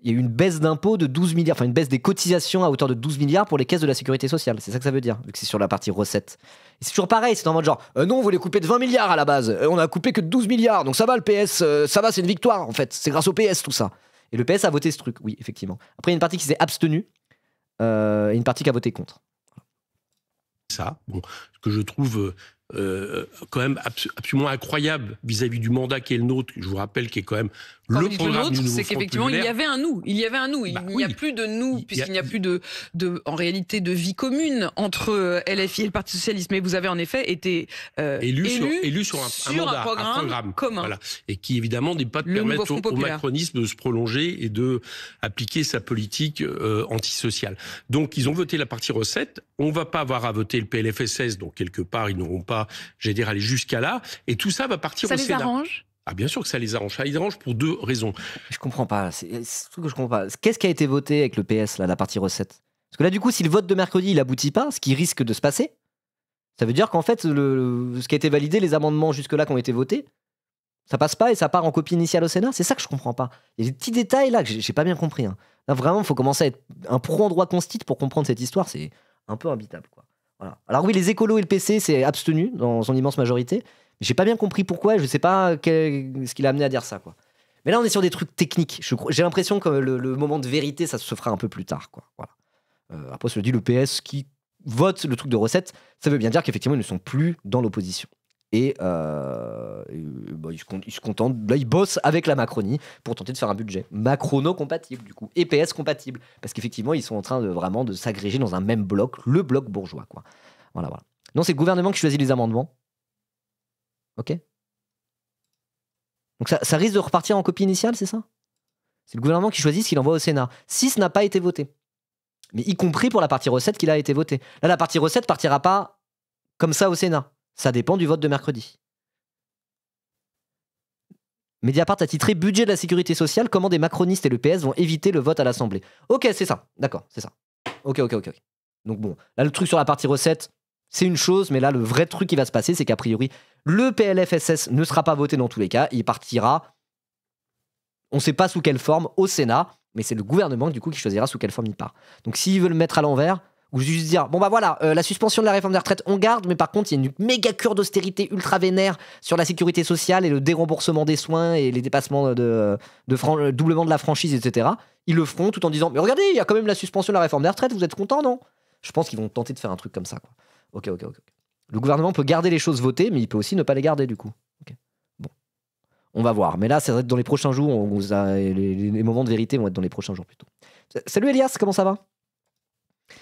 y a eu une baisse d'impôts de 12 milliards, enfin une baisse des cotisations à hauteur de 12 milliards pour les caisses de la sécurité sociale. C'est ça que ça veut dire, vu que c'est sur la partie recettes. Et c'est toujours pareil, c'est en mode genre, non, on voulait couper de 20 milliards à la base. On a coupé que de 12 milliards, donc ça va le PS, ça va, c'est une victoire en fait. C'est grâce au PS tout ça. Et le PS a voté ce truc, oui, effectivement. Après, il y a une partie qui s'est abstenue et une partie qui a voté contre. ça. Bon, ce que je trouve quand même absolument incroyable vis-à-vis du mandat qui est le nôtre. Je vous rappelle qui est quand même le programme du nouveau c'est qu'effectivement il y avait un nous. Il y avait un nous. Il n'y a plus de nous puisqu'il n'y a plus en réalité de vie commune entre LFI et le Parti socialiste. Mais vous avez en effet été élu sur un programme commun. Voilà. Et qui évidemment n'est pas de permettre au macronisme de se prolonger et de appliquer sa politique antisociale. Donc ils ont voté la partie recette. On ne va pas avoir à voter le PLFSS, donc quelque part ils n'auront pas, j'allais dire, aller jusqu'à là. Et tout ça va partir au Sénat. Ça les arrange ? Ah bien sûr que ça les arrange. Ça les arrange pour deux raisons. Je comprends pas. C'est ce que je comprends pas. Qu'est-ce qui a été voté avec le PS, là, la partie recette ? Parce que là, du coup, si le vote de mercredi, il aboutit pas, ce qui risque de se passer, ça veut dire qu'en fait, ce qui a été validé, les amendements jusque-là qui ont été votés, ça passe pas et ça part en copie initiale au Sénat. C'est ça que je comprends pas. Il y a des petits détails là que j'ai pas bien compris. Hein. Là, vraiment, il faut commencer à être un pro en droit constit pour comprendre cette histoire. C'est un peu imbitable, quoi. Voilà. Alors oui, les écolos et le PC, c'est abstenu dans son immense majorité. J'ai pas bien compris pourquoi, je sais pas ce qui l'a amené à dire ça, quoi. Mais là, on est sur des trucs techniques. J'ai l'impression que le moment de vérité, ça se fera un peu plus tard, quoi. Voilà. Après, je le dis, le PS qui vote le truc de recette, ça veut bien dire qu'effectivement, ils ne sont plus dans l'opposition. Et ils se contentent, là, ils bossent avec la Macronie pour tenter de faire un budget macrono-compatible, du coup, et PS compatible. Parce qu'effectivement, ils sont en train de s'agréger dans un même bloc, le bloc bourgeois, quoi. Voilà. Non, c'est le gouvernement qui choisit les amendements. Ok. Donc ça risque de repartir en copie initiale, c'est ça ? C'est le gouvernement qui choisit ce qu'il envoie au Sénat. Si ce n'a pas été voté. Mais y compris pour la partie recette qui a été votée. Là, la partie recette partira pas comme ça au Sénat. Ça dépend du vote de mercredi. Mediapart a titré « Budget de la sécurité sociale, comment des macronistes et le PS vont éviter le vote à l'Assemblée ». Ok, c'est ça. D'accord, c'est ça. Ok. Donc bon, là, le truc sur la partie recette, c'est une chose, mais là, le vrai truc qui va se passer, c'est qu'a priori, le PLFSS ne sera pas voté dans tous les cas. Il partira, on ne sait pas sous quelle forme, au Sénat, mais c'est le gouvernement du coup qui choisira sous quelle forme il part. Donc s'ils veulent le mettre à l'envers, ou juste dire, bon bah voilà, la suspension de la réforme des retraites, on garde, mais par contre, il y a une méga cure d'austérité ultra vénère sur la sécurité sociale et le déremboursement des soins et les dépassements doublement de la franchise, etc. Ils le feront tout en disant, mais regardez, il y a quand même la suspension de la réforme des retraites, vous êtes contents, non ? Je pense qu'ils vont tenter de faire un truc comme ça, quoi. Ok. Le gouvernement peut garder les choses votées, mais il peut aussi ne pas les garder, du coup. Okay. Bon. On va voir. Mais là, ça va être dans les prochains jours. Les moments de vérité vont être dans les prochains jours, plutôt. Salut Elias, comment ça va ?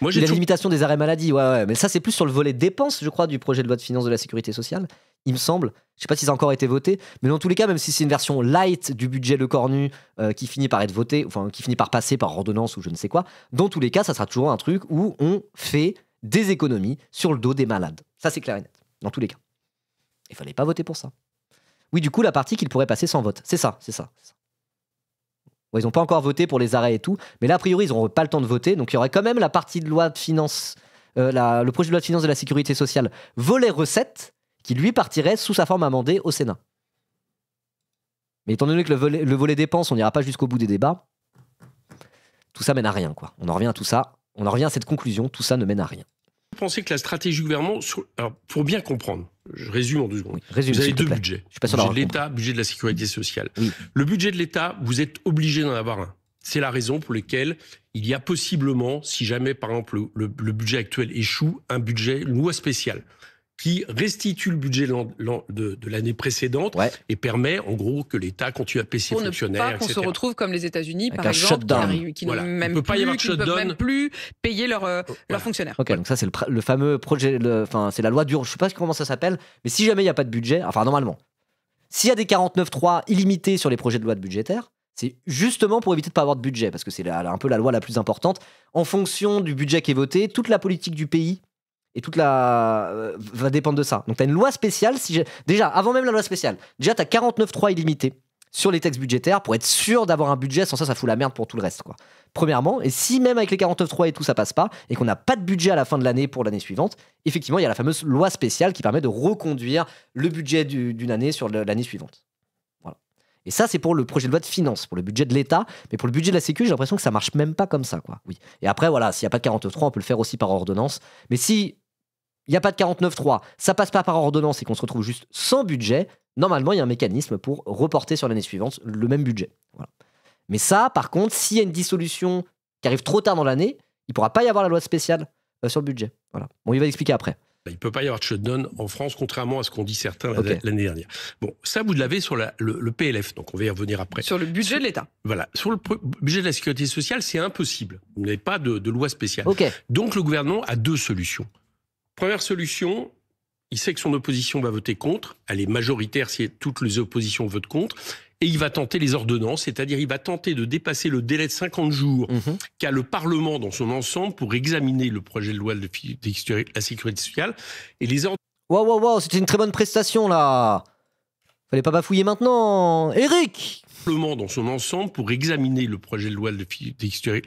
Moi, la limitation des arrêts maladie, ouais. Mais ça, c'est plus sur le volet dépenses, je crois, du projet de loi de finances de la sécurité sociale. Il me semble. Je sais pas si ça a encore été voté. Mais dans tous les cas, même si c'est une version light du budget Le Cornu qui finit par être voté, enfin, qui finit par passer par ordonnance ou je ne sais quoi, dans tous les cas, ça sera toujours un truc où on fait des économies sur le dos des malades. Ça, c'est clair et net, dans tous les cas. Il fallait pas voter pour ça. Oui, du coup, la partie qu'il pourrait passer sans vote. C'est ça. Ouais, ils n'ont pas encore voté pour les arrêts et tout, mais là, a priori, ils n'auront pas le temps de voter, donc il y aurait quand même la partie de loi de finances, le projet de loi de finances de la sécurité sociale, volet recettes, qui lui partirait sous sa forme amendée au Sénat. Mais étant donné que le volet dépenses, on n'ira pas jusqu'au bout des débats, tout ça mène à rien, quoi. On en revient à tout ça. On en revient à cette conclusion, tout ça ne mène à rien. Vous pensez que la stratégie du gouvernement... Alors, pour bien comprendre, je résume en 2 secondes. Oui, vous avez 2 budgets. Budget de l'État, budget de la sécurité sociale. Oui. Le budget de l'État, vous êtes obligé d'en avoir un. C'est la raison pour laquelle il y a possiblement, si jamais, par exemple, le budget actuel échoue, une loi spéciale qui restitue le budget de l'année précédente et permet, en gros, que l'État continue à payer ses fonctionnaires, pour ne pas qu'on se retrouve comme les États-Unis, par exemple, qui ne peuvent même plus payer leurs fonctionnaires. Ok, donc ça, c'est le fameux projet, c'est la loi d'urgence, je sais pas comment ça s'appelle, mais si jamais il n'y a pas de budget, enfin, normalement, s'il y a des 49.3 illimités sur les projets de loi budgétaires, c'est justement pour éviter de ne pas avoir de budget, parce que c'est un peu la loi la plus importante. En fonction du budget qui est voté, toute la politique du pays et va dépendre de ça. Donc, tu as une loi spéciale. Déjà, avant même la loi spéciale, tu as 49.3 illimité sur les textes budgétaires pour être sûr d'avoir un budget. Sans ça, ça fout la merde pour tout le reste, quoi. Premièrement, et si même avec les 49.3 et tout, ça passe pas, et qu'on n'a pas de budget à la fin de l'année pour l'année suivante, effectivement, il y a la fameuse loi spéciale qui permet de reconduire le budget d'une année sur l'année suivante. Voilà. Et ça, c'est pour le projet de loi de finances, pour le budget de l'État. Mais pour le budget de la Sécu, j'ai l'impression que ça marche même pas comme ça, quoi. Oui. Et après, voilà, s'il n'y a pas de 49.3, on peut le faire aussi par ordonnance. Mais si il n'y a pas de 49.3, ça passe pas par ordonnance et qu'on se retrouve juste sans budget, normalement, il y a un mécanisme pour reporter sur l'année suivante le même budget. Voilà. Mais ça, par contre, s'il y a une dissolution qui arrive trop tard dans l'année, il ne pourra pas y avoir la loi spéciale sur le budget. Voilà. Bon, il va expliquer après. Il ne peut pas y avoir de shutdown en France, contrairement à ce qu'ont dit certains l'année dernière. Bon, ça, vous l'avez sur le PLF, donc on va y revenir après. Sur le budget de l'État. Voilà. Sur le budget de la sécurité sociale, c'est impossible. Vous n'avez pas de loi spéciale. Okay. Donc le gouvernement a deux solutions. Première solution, il sait que son opposition va voter contre. Elle est majoritaire si toutes les oppositions votent contre. Et il va tenter les ordonnances, c'est-à-dire il va tenter de dépasser le délai de 50 jours qu'a le Parlement dans son ensemble pour examiner le projet de loi de la sécurité sociale. Et les ordonnances... Wow, c'était une très bonne prestation, là. Fallait pas bafouiller maintenant. Éric! Le Parlement dans son ensemble pour examiner le projet de loi de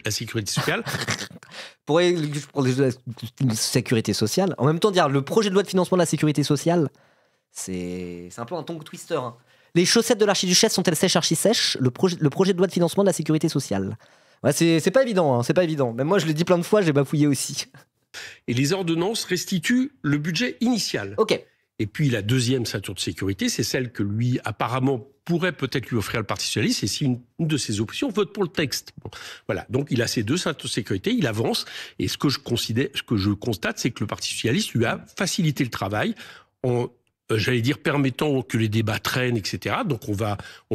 la sécurité sociale. Pour la sécurité sociale. En même temps, dire le projet de loi de financement de la sécurité sociale, c'est un peu un tongue twister, hein. Les chaussettes de l'archiduchesse sont-elles sèches, archi-sèches? Le projet de loi de financement de la sécurité sociale. Ouais, c'est pas évident, hein, c'est pas évident. Même moi, je l'ai dit plein de fois, j'ai bafouillé aussi. Et les ordonnances restituent le budget initial. Ok. Et puis la deuxième ceinture de sécurité, c'est celle que lui, apparemment, pourrait peut-être lui offrir le Parti socialiste, et si une de ses oppositions vote pour le texte. Bon, voilà, donc il a ces deux ceintures de sécurité, il avance, et ce que je constate, c'est que le Parti socialiste lui a facilité le travail en... j'allais dire, permettant que les débats traînent, etc. Donc on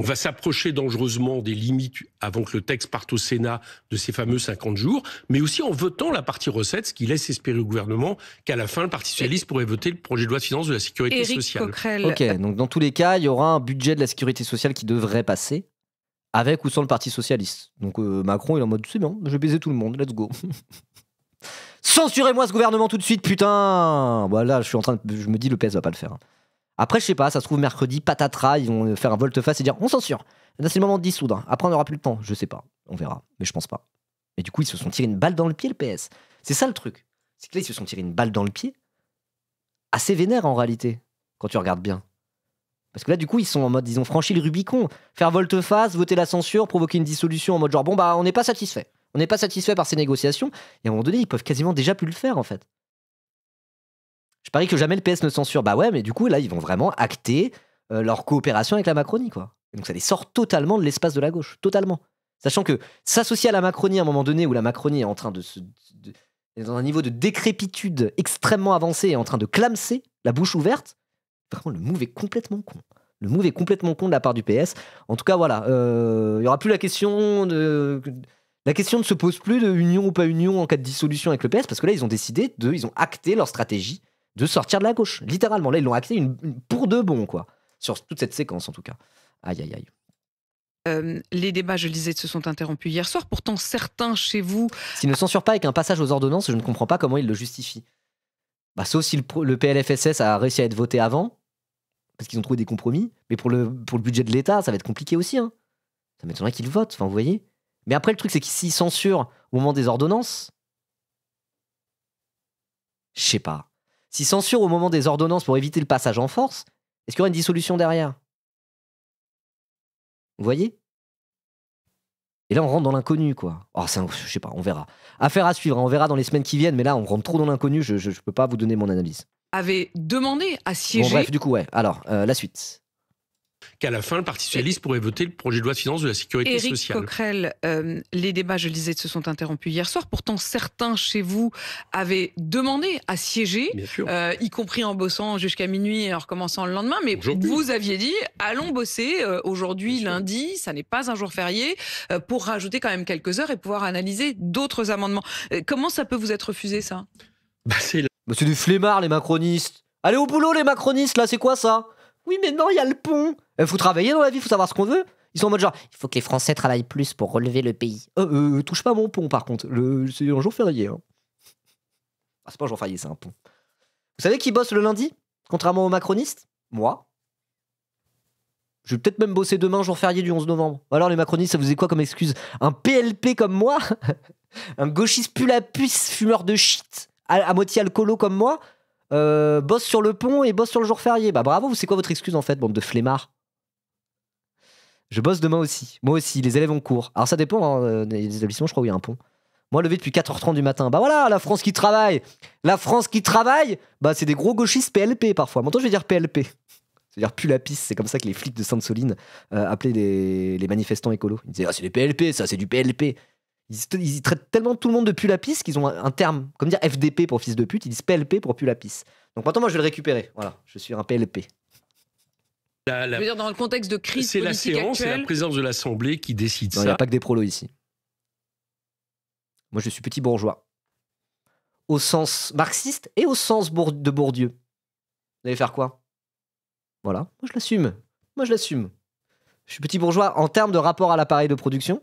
va s'approcher dangereusement des limites avant que le texte parte au Sénat de ces fameux 50 jours, mais aussi en votant la partie recettes, ce qui laisse espérer au gouvernement qu'à la fin, le Parti socialiste pourrait voter le projet de loi de finances de la sécurité Éric sociale. Coquerel. Ok, donc dans tous les cas, il y aura un budget de la sécurité sociale qui devrait passer, avec ou sans le Parti socialiste. Donc Macron, il est en mode, c'est bon, je vais baiser tout le monde, let's go. Censurez-moi ce gouvernement tout de suite, putain. Voilà, je me dis, le PS va pas le faire. Après, je sais pas, ça se trouve mercredi, patatras, ils vont faire un volte-face et dire on censure. Là, c'est le moment de dissoudre. Après, on n'aura plus le temps. Je sais pas, on verra, mais je pense pas. Mais du coup, ils se sont tirés une balle dans le pied, le PS. C'est ça le truc. C'est que là, ils se sont tirés une balle dans le pied, assez vénère en réalité, quand tu regardes bien. Parce que là, du coup, ils sont en mode, ils ont franchi le Rubicon. Faire volte-face, voter la censure, provoquer une dissolution en mode genre bon, bah, on n'est pas satisfait. On n'est pas satisfait par ces négociations. Et à un moment donné, ils peuvent quasiment déjà plus le faire, en fait. Je parie que jamais le PS ne censure. Bah ouais, mais du coup, là, ils vont vraiment acter leur coopération avec la Macronie, quoi. Et donc ça les sort totalement de l'espace de la gauche. Totalement. Sachant que s'associer à la Macronie à un moment donné où la Macronie est en train est dans un niveau de décrépitude extrêmement avancé et en train de clamser, la bouche ouverte, vraiment, le move est complètement con. Le move est complètement con de la part du PS. En tout cas, voilà. Il n'y aura plus la question de... La question ne se pose plus de union ou pas union en cas de dissolution avec le PS, parce que là, ils ont décidé ils ont acté leur stratégie de sortir de la gauche, littéralement. Là, ils l'ont acté pour de bon, quoi. Sur toute cette séquence, en tout cas. Aïe, aïe, aïe. Les débats, je le disais, se sont interrompus hier soir. Pourtant, certains chez vous... S'ils ne censurent pas avec un passage aux ordonnances, je ne comprends pas comment ils le justifient. Bah, sauf si le PLFSS a réussi à être voté avant, parce qu'ils ont trouvé des compromis. Mais pour le budget de l'État, ça va être compliqué aussi. Hein. Ça m'étonnerait qu'ils votent, enfin, vous voyez. Mais après, le truc, c'est qu'ils s'ils censurent au moment des ordonnances... Je sais pas. S'ils censurent au moment des ordonnances pour éviter le passage en force, est-ce qu'il y aura une dissolution derrière? Vous voyez? Et là, on rentre dans l'inconnu, quoi. Oh, je sais pas, on verra. Affaire à suivre, hein, on verra dans les semaines qui viennent, mais là, on rentre trop dans l'inconnu, je peux pas vous donner mon analyse. Avait demandé à siéger... Bon, bref, du coup, ouais. Alors, la suite. Qu'à la fin, le Parti socialiste pourrait voter le projet de loi de finances de la sécurité sociale. Éric Coquerel, les débats, je le disais, se sont interrompus hier soir. Pourtant, certains chez vous avaient demandé à siéger, y compris en bossant jusqu'à minuit et en recommençant le lendemain. Mais vous aviez dit, allons bosser aujourd'hui, lundi, ça n'est pas un jour férié, pour rajouter quand même quelques heures et pouvoir analyser d'autres amendements. Comment ça peut vous être refusé, ça? C'est des flemmards, les macronistes. Allez au boulot, les macronistes, là, c'est quoi ça? Oui, mais non, il y a le pont. Il faut travailler dans la vie, il faut savoir ce qu'on veut. Ils sont en mode genre, il faut que les Français travaillent plus pour relever le pays. Touche pas à mon pont, par contre. C'est un jour férié. Hein. Ah, c'est pas un jour férié, c'est un pont. Vous savez qui bosse le lundi, contrairement aux macronistes? Moi. Je vais peut-être même bosser demain, jour férié du 11 novembre. Alors, les macronistes, ça vous est quoi comme excuse? Un PLP comme moi? Un gauchiste pull-à-puce, fumeur de shit, à moitié alcoolo comme moi? Bosse sur le pont et bosse sur le jour férié. Bah bravo, c'est quoi votre excuse en fait, bande de flemmards? Je bosse demain aussi. Moi aussi, les élèves ont cours. Alors ça dépend, hein, des établissements, je crois où il y a un pont. Moi, levé depuis 4h30 du matin. Bah voilà, la France qui travaille. La France qui travaille, bah c'est des gros gauchistes PLP parfois. Maintenant, je vais dire PLP. C'est-à-dire pull-à-pisse, c'est comme ça que les flics de Sainte-Soline appelaient les manifestants écolos. Ils disaient, ah c'est des PLP, ça c'est du PLP. Ils traitent tellement tout le monde de pull-à-pis qu'ils ont un terme, comme dire FDP pour fils de pute, ils disent PLP pour pull-à-pis. Donc maintenant, moi, je vais le récupérer. Voilà, je suis un PLP. Je veux dire, dans le contexte de crise politique actuelle... C'est la séance, c'est la présidence de l'Assemblée qui décide ça. Il n'y a pas que des prolos ici. Moi, je suis petit bourgeois. Au sens marxiste et au sens de Bourdieu. Vous allez faire quoi? Voilà, moi je l'assume. Je suis petit bourgeois en termes de rapport à l'appareil de production.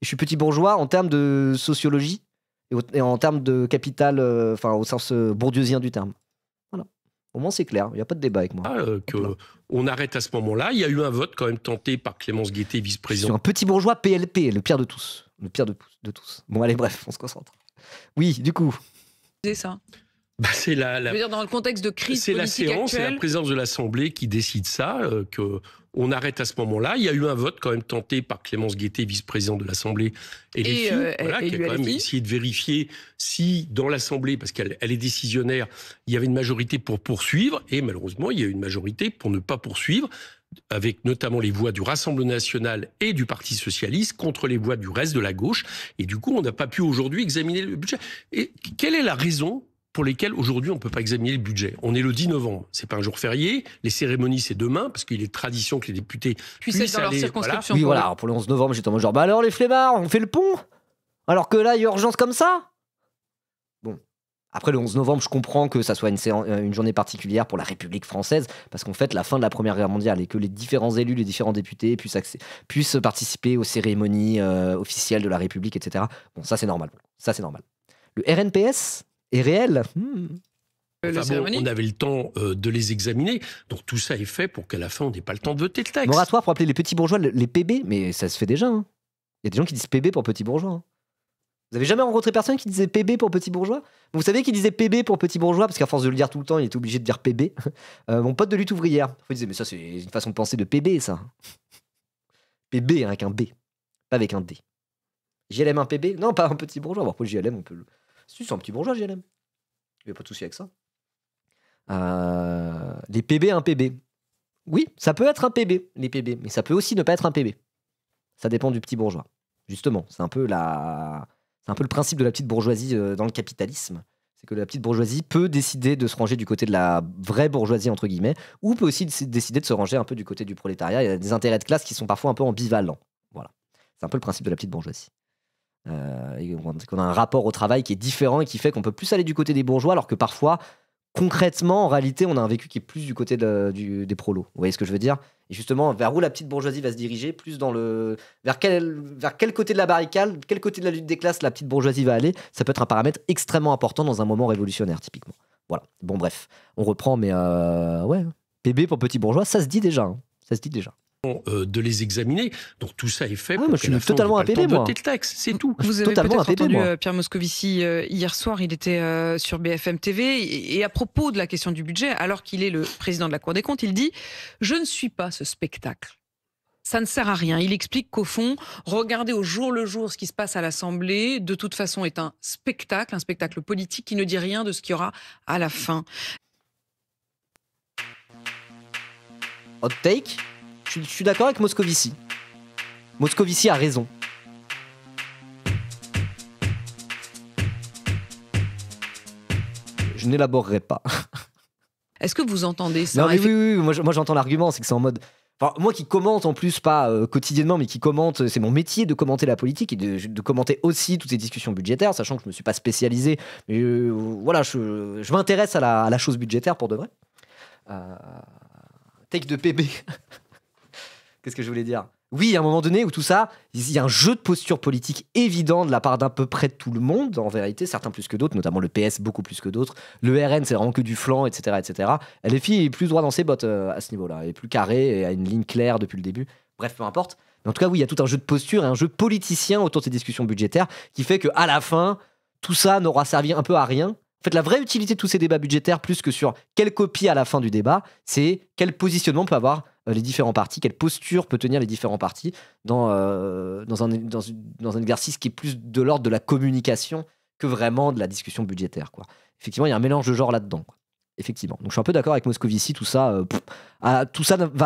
Et je suis petit bourgeois en termes de sociologie et en termes de capital, au sens bourdieusien du terme. Voilà. Au moins c'est clair, il n'y a pas de débat avec moi. On arrête à ce moment-là. Il y a eu un vote quand même tenté par Clémence Guettet, vice-président. Sur un petit bourgeois PLP, le pire de tous. Le pire de tous. Bon allez, bref, on se concentre. Oui, du coup. C'est ça. Je veux dire, dans le contexte de crise politique actuelle... C'est la séance, c'est la présidence de l'Assemblée qui décide ça, qu'on arrête à ce moment-là. Il y a eu un vote quand même tenté par Clémence Guettet, vice-présidente de l'Assemblée, et qui a quand même essayé de vérifier si dans l'Assemblée, parce qu'elle est décisionnaire, il y avait une majorité pour poursuivre, et malheureusement, il y a eu une majorité pour ne pas poursuivre, avec notamment les voix du Rassemblement national et du Parti socialiste contre les voix du reste de la gauche. Et du coup, on n'a pas pu aujourd'hui examiner le budget. Et quelle est la raison pour lesquelles aujourd'hui on ne peut pas examiner le budget? On est le 10 novembre, c'est pas un jour férié, les cérémonies c'est demain, parce qu'il est tradition que les députés puissent être dans leur circonscription. Voilà. Oui, voilà, alors pour le 11 novembre, j'étais en mode genre, bah alors les flemmards, on fait le pont? Alors que là, il y a urgence comme ça? Bon. Après le 11 novembre, je comprends que ça soit une journée particulière pour la République française, parce qu'en fait, la fin de la Première Guerre mondiale et que les différents élus, les différents députés puissent participer aux cérémonies officielles de la République, etc. Bon, ça c'est normal. Le RNPS est réel. On avait le temps de les examiner, donc tout ça est fait pour qu'à la fin on n'ait pas le temps de voter le texte. Moratoire pour appeler les petits bourgeois les PB, mais ça se fait déjà. Hein. Il y a des gens qui disent PB pour petits bourgeois. Hein. Vous avez jamais rencontré personne qui disait PB pour petit bourgeois? Vous savez qui disait PB pour petit bourgeois? Parce qu'à force de le dire tout le temps, il était obligé de dire PB. Mon pote de lutte ouvrière. Il disait, mais ça, c'est une façon de penser de PB, ça. PB avec un B, pas avec un D. JLM un PB? Non, pas un petit bourgeois. Alors, pour JLM, on peut le. Si, c'est un petit bourgeois, JLM. Il n'y a pas de souci avec ça. Les PB, un PB. Oui, ça peut être un PB, les PB, mais ça peut aussi ne pas être un PB. Ça dépend du petit bourgeois. Justement, c'est un peu le principe de la petite bourgeoisie dans le capitalisme. C'est que la petite bourgeoisie peut décider de se ranger du côté de la vraie bourgeoisie, entre guillemets, ou peut aussi décider de se ranger un peu du côté du prolétariat. Il y a des intérêts de classe qui sont parfois un peu ambivalents. Voilà. C'est un peu le principe de la petite bourgeoisie. On a un rapport au travail qui est différent et qui fait qu'on peut plus aller du côté des bourgeois, alors que parfois, concrètement, en réalité, on a un vécu qui est plus du côté des prolos. Vous voyez ce que je veux dire? Et justement, vers où la petite bourgeoisie va se diriger, plus vers quel côté de la barricade, quel côté de la lutte des classes la petite bourgeoisie va aller, ça peut être un paramètre extrêmement important dans un moment révolutionnaire, typiquement. Voilà. Bon, bref, on reprend, mais ouais, PB pour petit bourgeois, ça se dit déjà. Hein. Ça se dit déjà. De les examiner, donc tout ça est fait pour moi, je suis totalement un PB, moi. Le texte, c'est tout. Vous avez peut-être entendu Pierre Moscovici hier soir, il était sur BFM TV, et à propos de la question du budget, alors qu'il est le président de la Cour des comptes, il dit « Je ne suis pas ce spectacle ». Ça ne sert à rien. Il explique qu'au fond, regarder au jour le jour ce qui se passe à l'Assemblée, de toute façon, est un spectacle politique qui ne dit rien de ce qu'il y aura à la fin. Hot take. Je suis d'accord avec Moscovici. Moscovici a raison. Je n'élaborerai pas. Est-ce que vous entendez ça? Non, mais oui, moi j'entends l'argument, c'est que c'est en mode... Enfin, moi qui commente en plus, pas quotidiennement, mais qui commente, c'est mon métier de commenter la politique et de commenter aussi toutes ces discussions budgétaires, sachant que je ne me suis pas spécialisé. Mais voilà, je m'intéresse à la chose budgétaire pour de vrai. Take de PB. Qu'est-ce que je voulais dire? Oui, à un moment donné où tout ça, il y a un jeu de posture politique évident de la part d'à peu près tout le monde, en vérité, certains plus que d'autres, notamment le PS beaucoup plus que d'autres. Le RN, c'est vraiment que du flanc, etc., etc. LFI est plus droit dans ses bottes à ce niveau-là, elle est plus carré et a une ligne claire depuis le début. Bref, peu importe. Mais en tout cas, oui, il y a tout un jeu de posture et un jeu politicien autour de ces discussions budgétaires qui fait qu'à la fin, tout ça n'aura servi un peu à rien. En fait, la vraie utilité de tous ces débats budgétaires, plus que sur quelle copie à la fin du débat, c'est quel positionnement peut avoir les différents partis, quelle posture peut tenir les différents partis dans un exercice qui est plus de l'ordre de la communication que vraiment de la discussion budgétaire, quoi. Effectivement, il y a un mélange de genres là-dedans, quoi. Effectivement. Donc je suis un peu d'accord avec Moscovici, tout ça va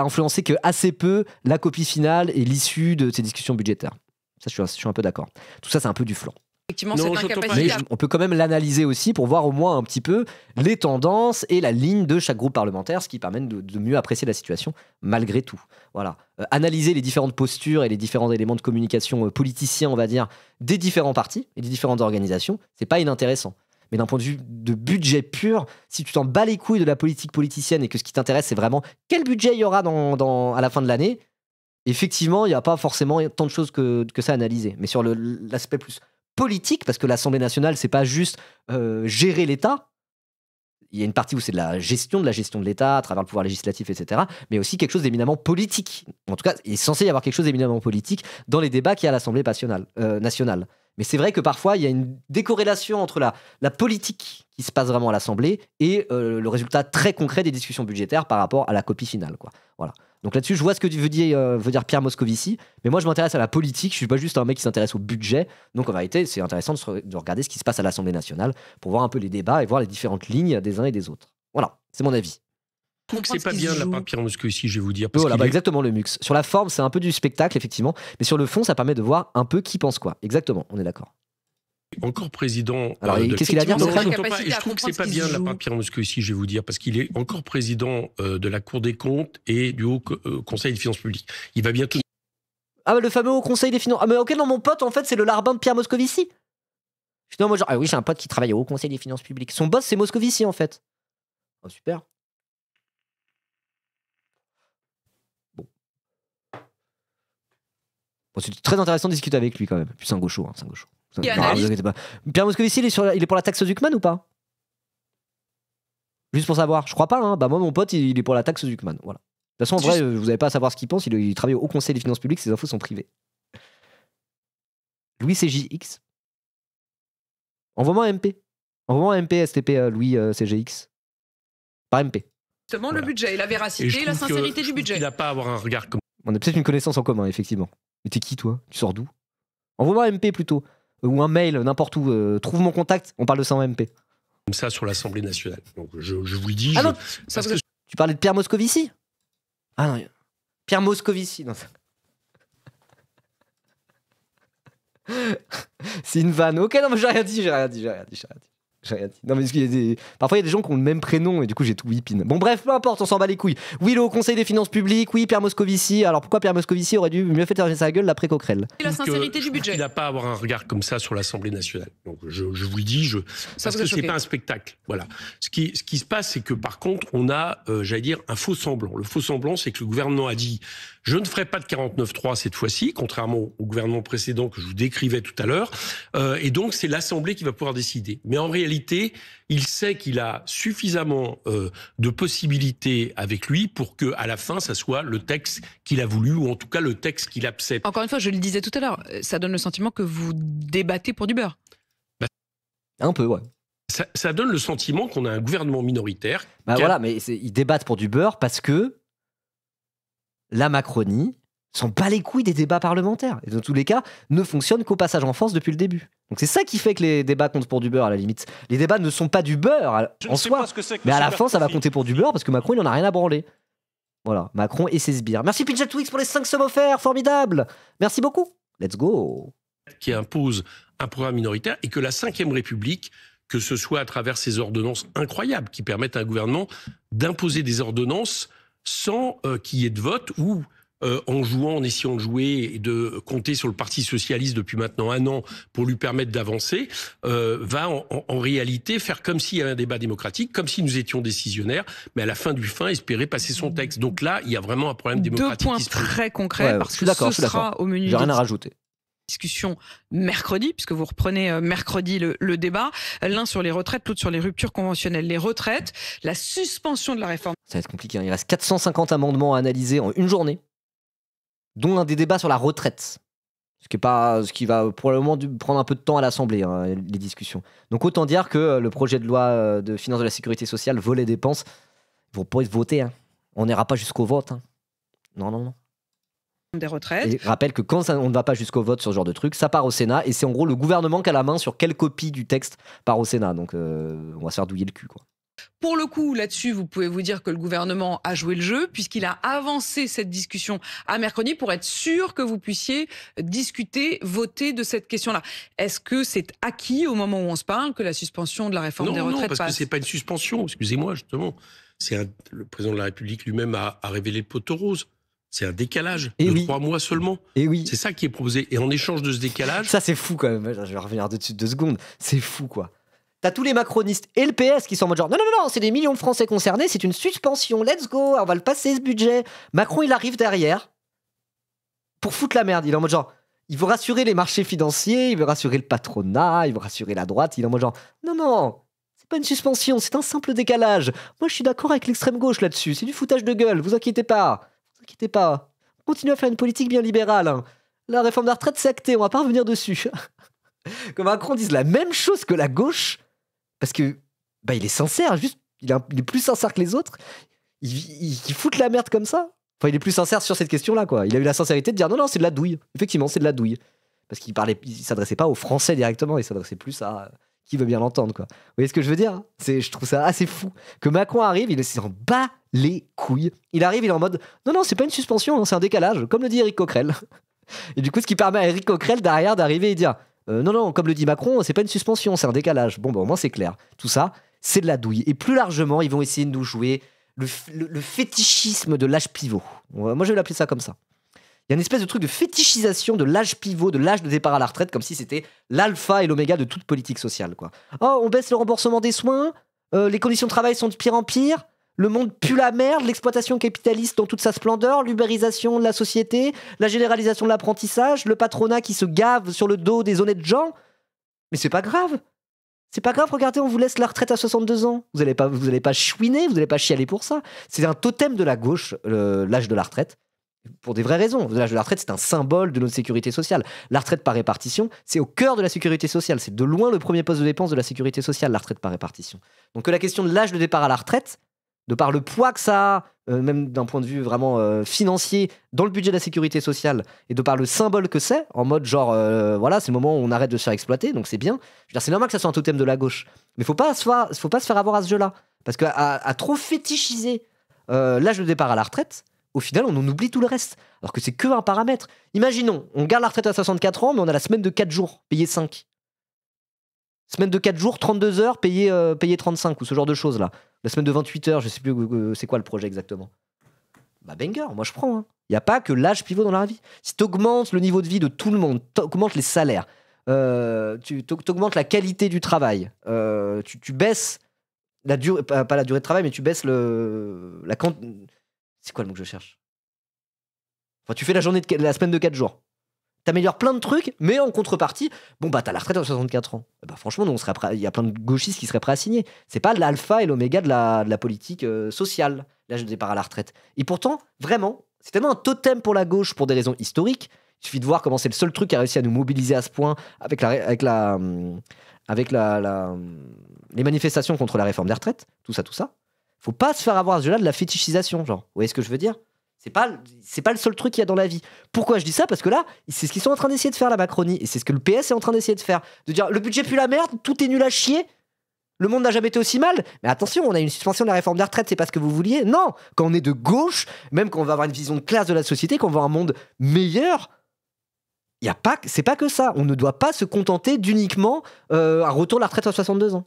influencer que assez peu la copie finale et l'issue de ces discussions budgétaires. Ça, je suis un peu d'accord. Tout ça, c'est un peu du flanc. Effectivement, cette incapacité. Mais on peut quand même l'analyser aussi pour voir au moins un petit peu les tendances et la ligne de chaque groupe parlementaire, ce qui permet de mieux apprécier la situation malgré tout. Voilà. Analyser les différentes postures et les différents éléments de communication politiciens, on va dire, des différents partis et des différentes organisations, c'est pas inintéressant. Mais d'un point de vue de budget pur, si tu t'en bats les couilles de la politique politicienne et que ce qui t'intéresse, c'est vraiment quel budget il y aura à la fin de l'année, effectivement, il n'y a pas forcément tant de choses que ça à analyser. Mais sur l'aspect plus politique, parce que l'Assemblée nationale, c'est pas juste gérer l'État. Il y a une partie où c'est de la gestion de l'État à travers le pouvoir législatif, etc. Mais aussi quelque chose d'éminemment politique. En tout cas, il est censé y avoir quelque chose d'éminemment politique dans les débats qu'il y a à l'Assemblée nationale. Mais c'est vrai que parfois, il y a une décorrélation entre la politique qui se passe vraiment à l'Assemblée et le résultat très concret des discussions budgétaires par rapport à la copie finale, quoi. Voilà. Donc là-dessus, je vois ce que veut dire Pierre Moscovici, mais moi je m'intéresse à la politique, je suis pas juste un mec qui s'intéresse au budget, donc en vérité c'est intéressant de regarder ce qui se passe à l'Assemblée nationale pour voir un peu les débats et voir les différentes lignes des uns et des autres. Voilà, c'est mon avis. Je trouve que c'est pas bien de la part de Pierre Moscovici, je vais vous dire. Voilà, exactement le mux. Sur la forme, c'est un peu du spectacle, effectivement, mais sur le fond, ça permet de voir un peu qui pense quoi. Exactement, on est d'accord. Encore président. Alors, qu'est-ce qu'il a à dire? Et je trouve que c'est pas bien de la part de Pierre Moscovici, je vais vous dire, parce qu'il est encore président de la Cour des comptes et du Haut Conseil des finances publiques. Il va bientôt. Ah, le fameux Haut Conseil des finances. Ah, mais ok, non, mon pote, en fait, c'est le larbin de Pierre Moscovici. Non, moi, genre, oui, j'ai un pote qui travaille au Haut Conseil des finances publiques. Son boss, c'est Moscovici, en fait. Oh, super. Bon, c'est très intéressant de discuter avec lui quand même. Puis c'est un gaucho, hein, c'est un gaucho. Pierre Moscovici, il est pour la taxe Zuckman ou pas? Juste pour savoir. Je crois pas, hein. Bah moi, mon pote, il est pour la taxe Zuckman. Voilà. De toute façon, en vrai, vous n'avez pas à savoir ce qu'il pense. Il travaille au Haut Conseil des finances publiques, ses infos sont privées. Louis CJX. Envoie-moi un MP. Envoie-moi un MP STP Louis CGX. Par MP. Justement, le budget et la véracité et la sincérité du budget. Il n'a pas à avoir un regard comme. On a peut-être une connaissance en commun, effectivement. Mais t'es qui, toi? Tu sors d'où? Envoie-moi un MP plutôt. Ou un mail, n'importe où. Trouve mon contact, on parle de ça en MP. Comme ça sur l'Assemblée nationale. Donc je vous le dis. Ah non, tu parlais de Pierre Moscovici? Ah non, Pierre Moscovici. Non. C'est une vanne. Ok, non, mais j'ai rien dit. Non, mais parfois il y a des gens qui ont le même prénom et du coup j'ai tout whippin. Bon, bref, peu importe, on s'en bat les couilles. Oui, le Haut Conseil des finances publiques, oui, Pierre Moscovici. Alors pourquoi Pierre Moscovici aurait dû mieux faire sa gueule l'après Coquerel? Et la sincérité du budget. Il n'a pas à avoir un regard comme ça sur l'Assemblée nationale. Donc je vous le dis, parce que c'est pas un spectacle. Voilà. Ce qui se passe, c'est que par contre, on a, j'allais dire, un faux semblant. Le faux semblant, c'est que le gouvernement a dit je ne ferai pas de 49.3 cette fois-ci, contrairement au gouvernement précédent que je vous décrivais tout à l'heure. Et donc, c'est l'Assemblée qui va pouvoir décider. Mais en réalité, il sait qu'il a suffisamment de possibilités avec lui pour que, à la fin, ça soit le texte qu'il a voulu, ou en tout cas le texte qu'il accepte. Encore une fois, je le disais tout à l'heure, ça donne le sentiment que vous débattez pour du beurre. Un peu, ouais. Ça donne le sentiment qu'on a un gouvernement minoritaire. Bah voilà, mais ils débattent pour du beurre parce que la Macronie s'en bat les couilles des débats parlementaires. Et dans tous les cas, ne fonctionne qu'au passage en force depuis le début. Donc c'est ça qui fait que les débats comptent pour du beurre à la limite. Les débats ne sont pas du beurre en soi. Mais à la fin, ça va compter pour du beurre parce que Macron, il en a rien à branler. Voilà, Macron et ses sbires. Merci Pidget Twix pour les 5 subs offerts, formidable. Merci beaucoup. Let's go. Qui impose un programme minoritaire et que la 5e République, que ce soit à travers ces ordonnances incroyables qui permettent à un gouvernement d'imposer des ordonnances sans qu'il y ait de vote ou en essayant de jouer et de compter sur le Parti socialiste depuis maintenant 1 an pour lui permettre d'avancer, va en réalité faire comme s'il y avait un débat démocratique, comme si nous étions décisionnaires, mais à la fin du fin, espérer passer son texte. Donc là, il y a vraiment un problème démocratique. 2 points très concrets, parce que ce sera au menu. J'ai rien à rajouter. Discussion mercredi, puisque vous reprenez mercredi le débat, l'un sur les retraites, l'autre sur les ruptures conventionnelles. Les retraites, la suspension de la réforme. Ça va être compliqué, hein. Il reste 450 amendements à analyser en une journée, dont un des débats sur la retraite. Ce qui va probablement prendre un peu de temps à l'Assemblée, hein, les discussions. Donc autant dire que le projet de loi de finances de la sécurité sociale, volet dépenses, ils vont pas être votés. Hein. On n'ira pas jusqu'au vote. Hein. Non. Des retraites. Et rappelle que quand on ne va pas jusqu'au vote sur ce genre de truc, ça part au Sénat et c'est en gros le gouvernement qui a la main sur quelle copie du texte part au Sénat. Donc on va se faire douiller le cul, quoi. Pour le coup, là-dessus, vous pouvez vous dire que le gouvernement a joué le jeu, puisqu'il a avancé cette discussion à mercredi pour être sûr que vous puissiez discuter, voter de cette question-là. Est-ce que c'est acquis au moment où on se parle que la suspension de la réforme des retraites passe ? Non, parce que c'est pas une suspension, excusez-moi, justement. Le président de la République lui-même a révélé le poteau rose. C'est un décalage de 3 mois seulement. Et oui. C'est ça qui est proposé. Et en échange de ce décalage... Ça, c'est fou quand même. Je vais revenir dessus 2 secondes. C'est fou, quoi. T'as tous les macronistes et le PS qui sont en mode genre non, c'est des millions de Français concernés, c'est une suspension, let's go, on va le passer ce budget. Macron, il arrive derrière pour foutre la merde. Il est en mode genre, il veut rassurer les marchés financiers, il veut rassurer le patronat, il veut rassurer la droite. Il est en mode genre non, c'est pas une suspension, c'est un simple décalage. Moi, je suis d'accord avec l'extrême gauche là-dessus, c'est du foutage de gueule, vous inquiétez pas. On continue à faire une politique bien libérale. Hein. La réforme de la retraite, c'est acté, on va pas revenir dessus. Que Macron dise la même chose que la gauche, parce que il est sincère, juste, il est plus sincère que les autres. Il fout la merde comme ça. Enfin, il est plus sincère sur cette question-là, quoi. Il a eu la sincérité de dire non, c'est de la douille. Effectivement, c'est de la douille. Parce qu'il s'adressait pas aux Français directement, il s'adressait plus à qui veut bien l'entendre, quoi. Vous voyez ce que je veux dire ? Je trouve ça assez fou. Que Macron arrive, il s'en bat les couilles. Il arrive, il est en mode non, c'est pas une suspension, hein, c'est un décalage, comme le dit Éric Coquerel. Et du coup, ce qui permet à Éric Coquerel derrière d'arriver et dire non, comme le dit Macron, c'est pas une suspension, c'est un décalage. Bon, au moins c'est clair. Tout ça, c'est de la douille. Et plus largement, ils vont essayer de nous jouer le fétichisme de l'âge pivot. Moi, je vais l'appeler ça comme ça. Il y a une espèce de truc de fétichisation de l'âge pivot, de l'âge de départ à la retraite, comme si c'était l'alpha et l'oméga de toute politique sociale, quoi. Oh, on baisse le remboursement des soins, les conditions de travail sont de pire en pire, le monde pue la merde, l'exploitation capitaliste dans toute sa splendeur, l'ubérisation de la société, la généralisation de l'apprentissage, le patronat qui se gave sur le dos des honnêtes gens. Mais c'est pas grave. C'est pas grave, regardez, on vous laisse la retraite à 62 ans. Vous allez pas chouiner, vous allez pas chialer pour ça. C'est un totem de la gauche, l'âge de la retraite. Pour des vraies raisons. L'âge de la retraite, c'est un symbole de notre sécurité sociale. La retraite par répartition, c'est au cœur de la sécurité sociale. C'est de loin le premier poste de dépense de la sécurité sociale, la retraite par répartition. Donc que la question de l'âge de départ à la retraite, de par le poids que ça a, même d'un point de vue vraiment financier, dans le budget de la sécurité sociale, et de par le symbole que c'est, en mode genre, voilà, c'est le moment où on arrête de se faire exploiter, donc c'est bien. Je veux dire, c'est normal que ça soit un totem de la gauche. Mais faut pas se faire avoir à ce jeu-là. Parce qu'à trop fétichiser l'âge de départ à la retraite, au final, on en oublie tout le reste. Alors que c'est que un paramètre. Imaginons, on garde la retraite à 64 ans, mais on a la semaine de 4 jours, payé 5. Semaine de 4 jours, 32 heures, payé 35, ou ce genre de choses-là. La semaine de 28 heures, je sais plus c'est quoi le projet exactement. Bah banger, moi je prends. Il n'y a pas que l'âge pivot dans la vie. Si tu augmentes le niveau de vie de tout le monde, tu augmentes les salaires, tu augmentes la qualité du travail, tu baisses la durée, pas la durée de travail, mais tu baisses c'est quoi le mot que je cherche ? Enfin, tu fais la semaine de 4 jours. T'améliores plein de trucs, mais en contrepartie, t'as la retraite à 64 ans. Franchement, nous, il y a plein de gauchistes qui seraient prêts à signer. C'est pas l'alpha et l'oméga de la politique sociale, l'âge de départ à la retraite. Et pourtant, vraiment, c'est tellement un totem pour la gauche pour des raisons historiques. Il suffit de voir comment c'est le seul truc qui a réussi à nous mobiliser à ce point avec les manifestations contre la réforme des retraites, tout ça. Faut pas se faire avoir à ce jeu-là de la fétichisation, genre. Vous voyez ce que je veux dire ? C'est pas le seul truc qu'il y a dans la vie. Pourquoi je dis ça ? Parce que là, c'est ce qu'ils sont en train d'essayer de faire, la Macronie. Et c'est ce que le PS est en train d'essayer de faire. De dire, le budget pue la merde, tout est nul à chier. Le monde n'a jamais été aussi mal. Mais attention, on a une suspension de la réforme des retraites, c'est pas ce que vous vouliez. Non, quand on est de gauche, même quand on va avoir une vision de classe de la société, quand on veut un monde meilleur, c'est pas que ça. On ne doit pas se contenter d'uniquement un retour de la retraite à 62 ans.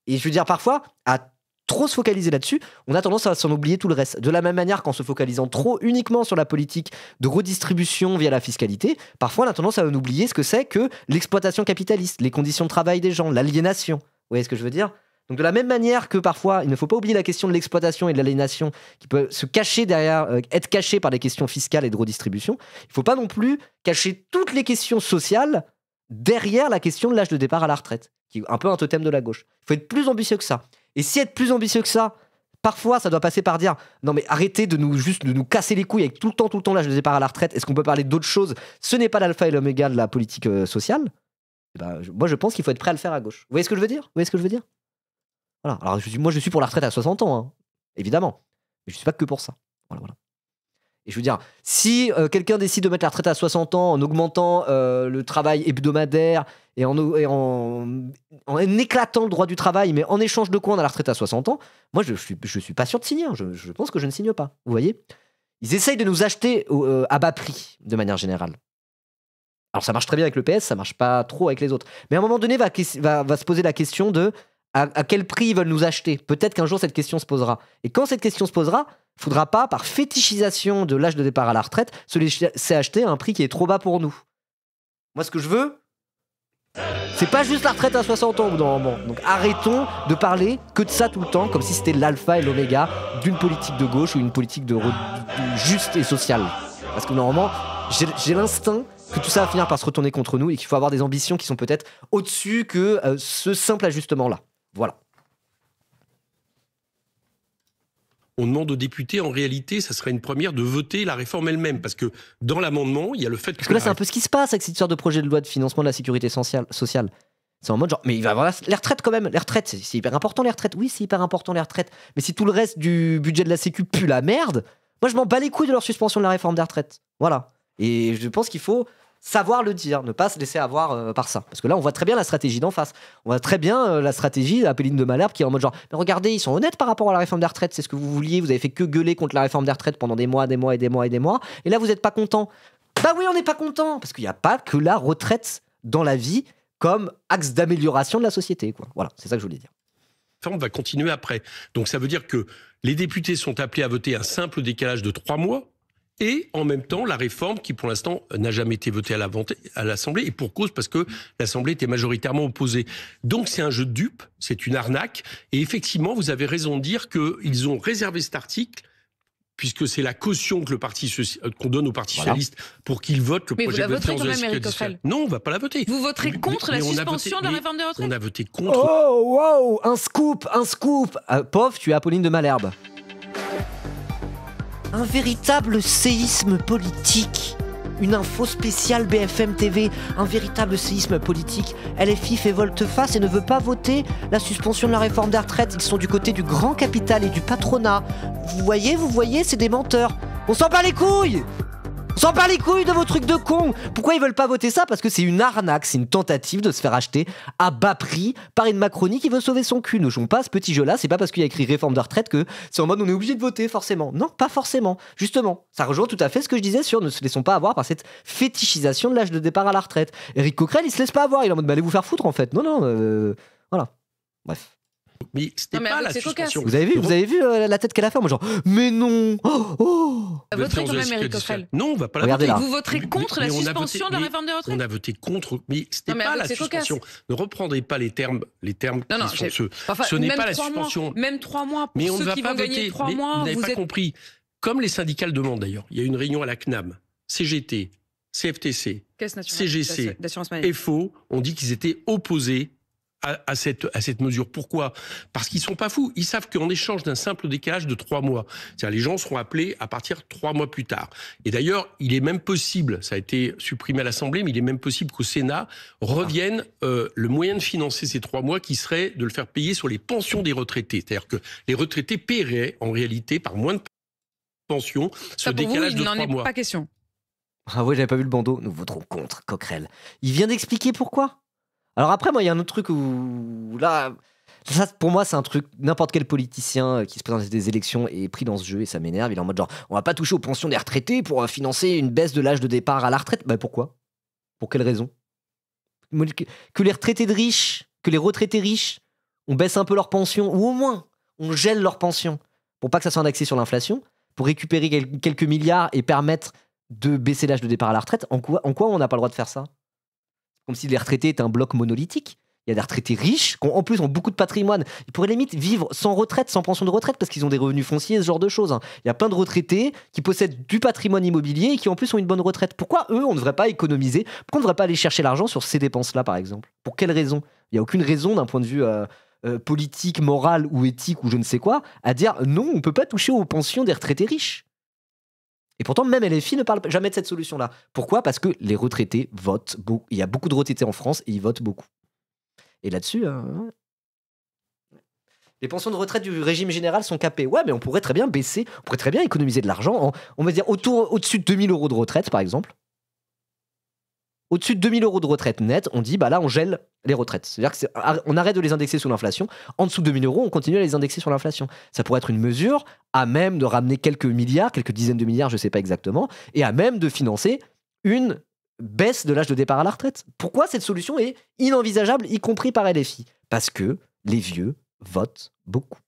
Et je veux dire, parfois, à trop se focaliser là-dessus, on a tendance à s'en oublier tout le reste. De la même manière qu'en se focalisant trop uniquement sur la politique de redistribution via la fiscalité, parfois on a tendance à en oublier ce que c'est que l'exploitation capitaliste, les conditions de travail des gens, l'aliénation. Vous voyez ce que je veux dire ? Donc de la même manière que parfois, il ne faut pas oublier la question de l'exploitation et de l'aliénation qui peut se cacher derrière, être cachée par des questions fiscales et de redistribution, il ne faut pas non plus cacher toutes les questions sociales derrière la question de l'âge de départ à la retraite, qui est un peu un totem de la gauche. Il faut être plus ambitieux que ça. Et si être plus ambitieux que ça, parfois ça doit passer par dire non mais arrêtez de nous casser les couilles avec tout le temps l'âge de départ à la retraite, est-ce qu'on peut parler d'autres choses ? Ce n'est pas l'alpha et l'oméga de la politique sociale. Moi je pense qu'il faut être prêt à le faire à gauche. Vous voyez ce que je veux dire ? Voilà. Alors moi je suis pour la retraite à 60 ans, hein, évidemment. Mais je suis pas que pour ça. Voilà. Et je veux dire, si quelqu'un décide de mettre la retraite à 60 ans en augmentant le travail hebdomadaire et en éclatant le droit du travail, mais en échange de quoi on a la retraite à 60 ans, moi je suis pas sûr de signer. Je pense que je ne signe pas. Vous voyez ? Ils essayent de nous acheter à bas prix, de manière générale. Alors ça marche très bien avec le PS, ça marche pas trop avec les autres. Mais à un moment donné, va se poser la question de à quel prix ils veulent nous acheter. Peut-être qu'un jour cette question se posera. Et quand cette question se posera, il ne faudra pas, par fétichisation de l'âge de départ à la retraite, se laisser acheter à un prix qui est trop bas pour nous. Moi, ce que je veux, c'est pas juste la retraite à 60 ans au bout d'un moment. Donc arrêtons de parler que de ça tout le temps, comme si c'était l'alpha et l'oméga d'une politique de gauche ou une politique de juste et sociale. Parce que normalement, j'ai l'instinct que tout ça va finir par se retourner contre nous et qu'il faut avoir des ambitions qui sont peut-être au-dessus que ce simple ajustement-là. Voilà. On demande aux députés, en réalité, ça serait une première, de voter la réforme elle-même. Parce que dans l'amendement, il y a le fait que... Parce que là, c'est un peu ce qui se passe avec cette sorte de projet de loi de financement de la sécurité sociale. C'est en mode genre, mais il va y avoir les retraites quand même. Les retraites, c'est hyper important les retraites. Oui, c'est hyper important les retraites. Mais si tout le reste du budget de la Sécu pue la merde, moi je m'en bats les couilles de leur suspension de la réforme des retraites. Voilà. Et je pense qu'il faut savoir le dire, ne pas se laisser avoir par ça. Parce que là, on voit très bien la stratégie d'en face. On voit très bien la stratégie d'Apolline de Malherbe qui est en mode genre, mais regardez, ils sont honnêtes par rapport à la réforme des retraites, c'est ce que vous vouliez, vous avez fait que gueuler contre la réforme des retraites pendant des mois, et là, vous n'êtes pas content. Bah oui, on n'est pas content, parce qu'il n'y a pas que la retraite dans la vie comme axe d'amélioration de la société, quoi. Voilà, c'est ça que je voulais dire. La réforme va continuer après. Donc ça veut dire que les députés sont appelés à voter un simple décalage de 3 mois, et en même temps, la réforme qui, pour l'instant, n'a jamais été votée à l'Assemblée, et pour cause, parce que l'Assemblée était majoritairement opposée. Donc c'est un jeu de dupes, c'est une arnaque, et effectivement, vous avez raison de dire qu'ils ont réservé cet article, puisque c'est la caution que qu'on donne au Parti socialiste pour qu'il vote le projet de loi de finances de la sécurité sociale. Non, on ne va pas la voter. Vous voterez contre la suspension de la réforme des retraites ? On a voté contre. Oh, wow, un scoop. Pauvre, tu es Apolline de Malherbe. Un véritable séisme politique. Une info spéciale BFM TV. Un véritable séisme politique. LFI fait volte-face et ne veut pas voter la suspension de la réforme des retraites. Ils sont du côté du grand capital et du patronat. Vous voyez, c'est des menteurs. On s'en bat les couilles! On s'en bat les couilles de vos trucs de cons. Pourquoi ils veulent pas voter ça ? Parce que c'est une arnaque, c'est une tentative de se faire acheter à bas prix par une Macronie qui veut sauver son cul. Ne jouons pas à ce petit jeu-là, c'est pas parce qu'il y a écrit réforme de retraite que c'est en mode on est obligé de voter forcément. Non, pas forcément. Justement, ça rejoint tout à fait ce que je disais sur ne se laissons pas avoir par cette fétichisation de l'âge de départ à la retraite. Éric Coquerel, il se laisse pas avoir, il est en mode allez vous faire foutre en fait. Non, voilà. Bref. Mais c'était pas la suspension. Vous avez vu la tête qu'elle a fait, moi genre mais non. Voterez quand même Éric Coquerel. Non, on va pas la voter. Vous voterez contre la suspension de la réforme des retraites. On a voté contre, mais c'était pas la suspension. Ne reprendrez pas les termes. Non, ce n'est pas la suspension. Même 3 mois pour mais on ceux ne va qui pas vont gagner 3 mois. Vous n'avez pas compris. Comme les syndicats le demandent d'ailleurs. Il y a une réunion à la CNAM, CGT, CFTC, CGC, FO. On dit qu'ils étaient opposés à cette mesure. Pourquoi ? Parce qu'ils sont pas fous. Ils savent qu'en échange d'un simple décalage de 3 mois, c'est-à-dire les gens seront appelés à partir de 3 mois plus tard. Et d'ailleurs, il est même possible, ça a été supprimé à l'Assemblée, mais il est même possible qu'au Sénat revienne le moyen de financer ces 3 mois qui serait de le faire payer sur les pensions des retraités. C'est-à-dire que les retraités paieraient en réalité par moins de pensions ce décalage de 3 mois. Il n'en est pas question. Ah ouais, j'avais pas vu le bandeau. Nous voterons contre Coquerel. Il vient d'expliquer pourquoi. Alors après, moi, il y a un autre truc où là, ça, pour moi, c'est un truc, n'importe quel politicien qui se présente à des élections est pris dans ce jeu et ça m'énerve. Il est en mode genre, on va pas toucher aux pensions des retraités pour financer une baisse de l'âge de départ à la retraite. Bah pourquoi ? Pour quelle raison ? Que les retraités riches, on baisse un peu leurs pensions, ou au moins, on gèle leurs pensions pour pas que ça soit indexé sur l'inflation, pour récupérer quelques milliards et permettre de baisser l'âge de départ à la retraite. En quoi on n'a pas le droit de faire ça ? Comme si les retraités étaient un bloc monolithique. Il y a des retraités riches qui, en plus, ont beaucoup de patrimoine. Ils pourraient limite vivre sans retraite, sans pension de retraite, parce qu'ils ont des revenus fonciers, ce genre de choses. Il y a plein de retraités qui possèdent du patrimoine immobilier et qui, en plus, ont une bonne retraite. Pourquoi, eux, on ne devrait pas économiser ? Pourquoi on ne devrait pas aller chercher l'argent sur ces dépenses-là, par exemple ? Pour quelle raison ? Il n'y a aucune raison, d'un point de vue politique, moral ou éthique ou je ne sais quoi, à dire non, on ne peut pas toucher aux pensions des retraités riches. Et pourtant, même LFI ne parle jamais de cette solution-là. Pourquoi ? Parce que les retraités votent beaucoup. Il y a beaucoup de retraités en France et ils votent beaucoup. Et là-dessus, Les pensions de retraite du régime général sont capées. Ouais, mais on pourrait très bien baisser, on pourrait très bien économiser de l'argent. On va dire au-dessus de 2000 € de retraite, par exemple. Au-dessus de 2000 € de retraite nette, on dit, bah là, on gèle les retraites. C'est-à-dire qu'on arrête de les indexer sur l'inflation. En dessous de 2000 €, on continue à les indexer sur l'inflation. Ça pourrait être une mesure à même de ramener quelques milliards, quelques dizaines de milliards, je ne sais pas exactement, et à même de financer une baisse de l'âge de départ à la retraite. Pourquoi cette solution est inenvisageable, y compris par LFI? Parce que les vieux votent beaucoup.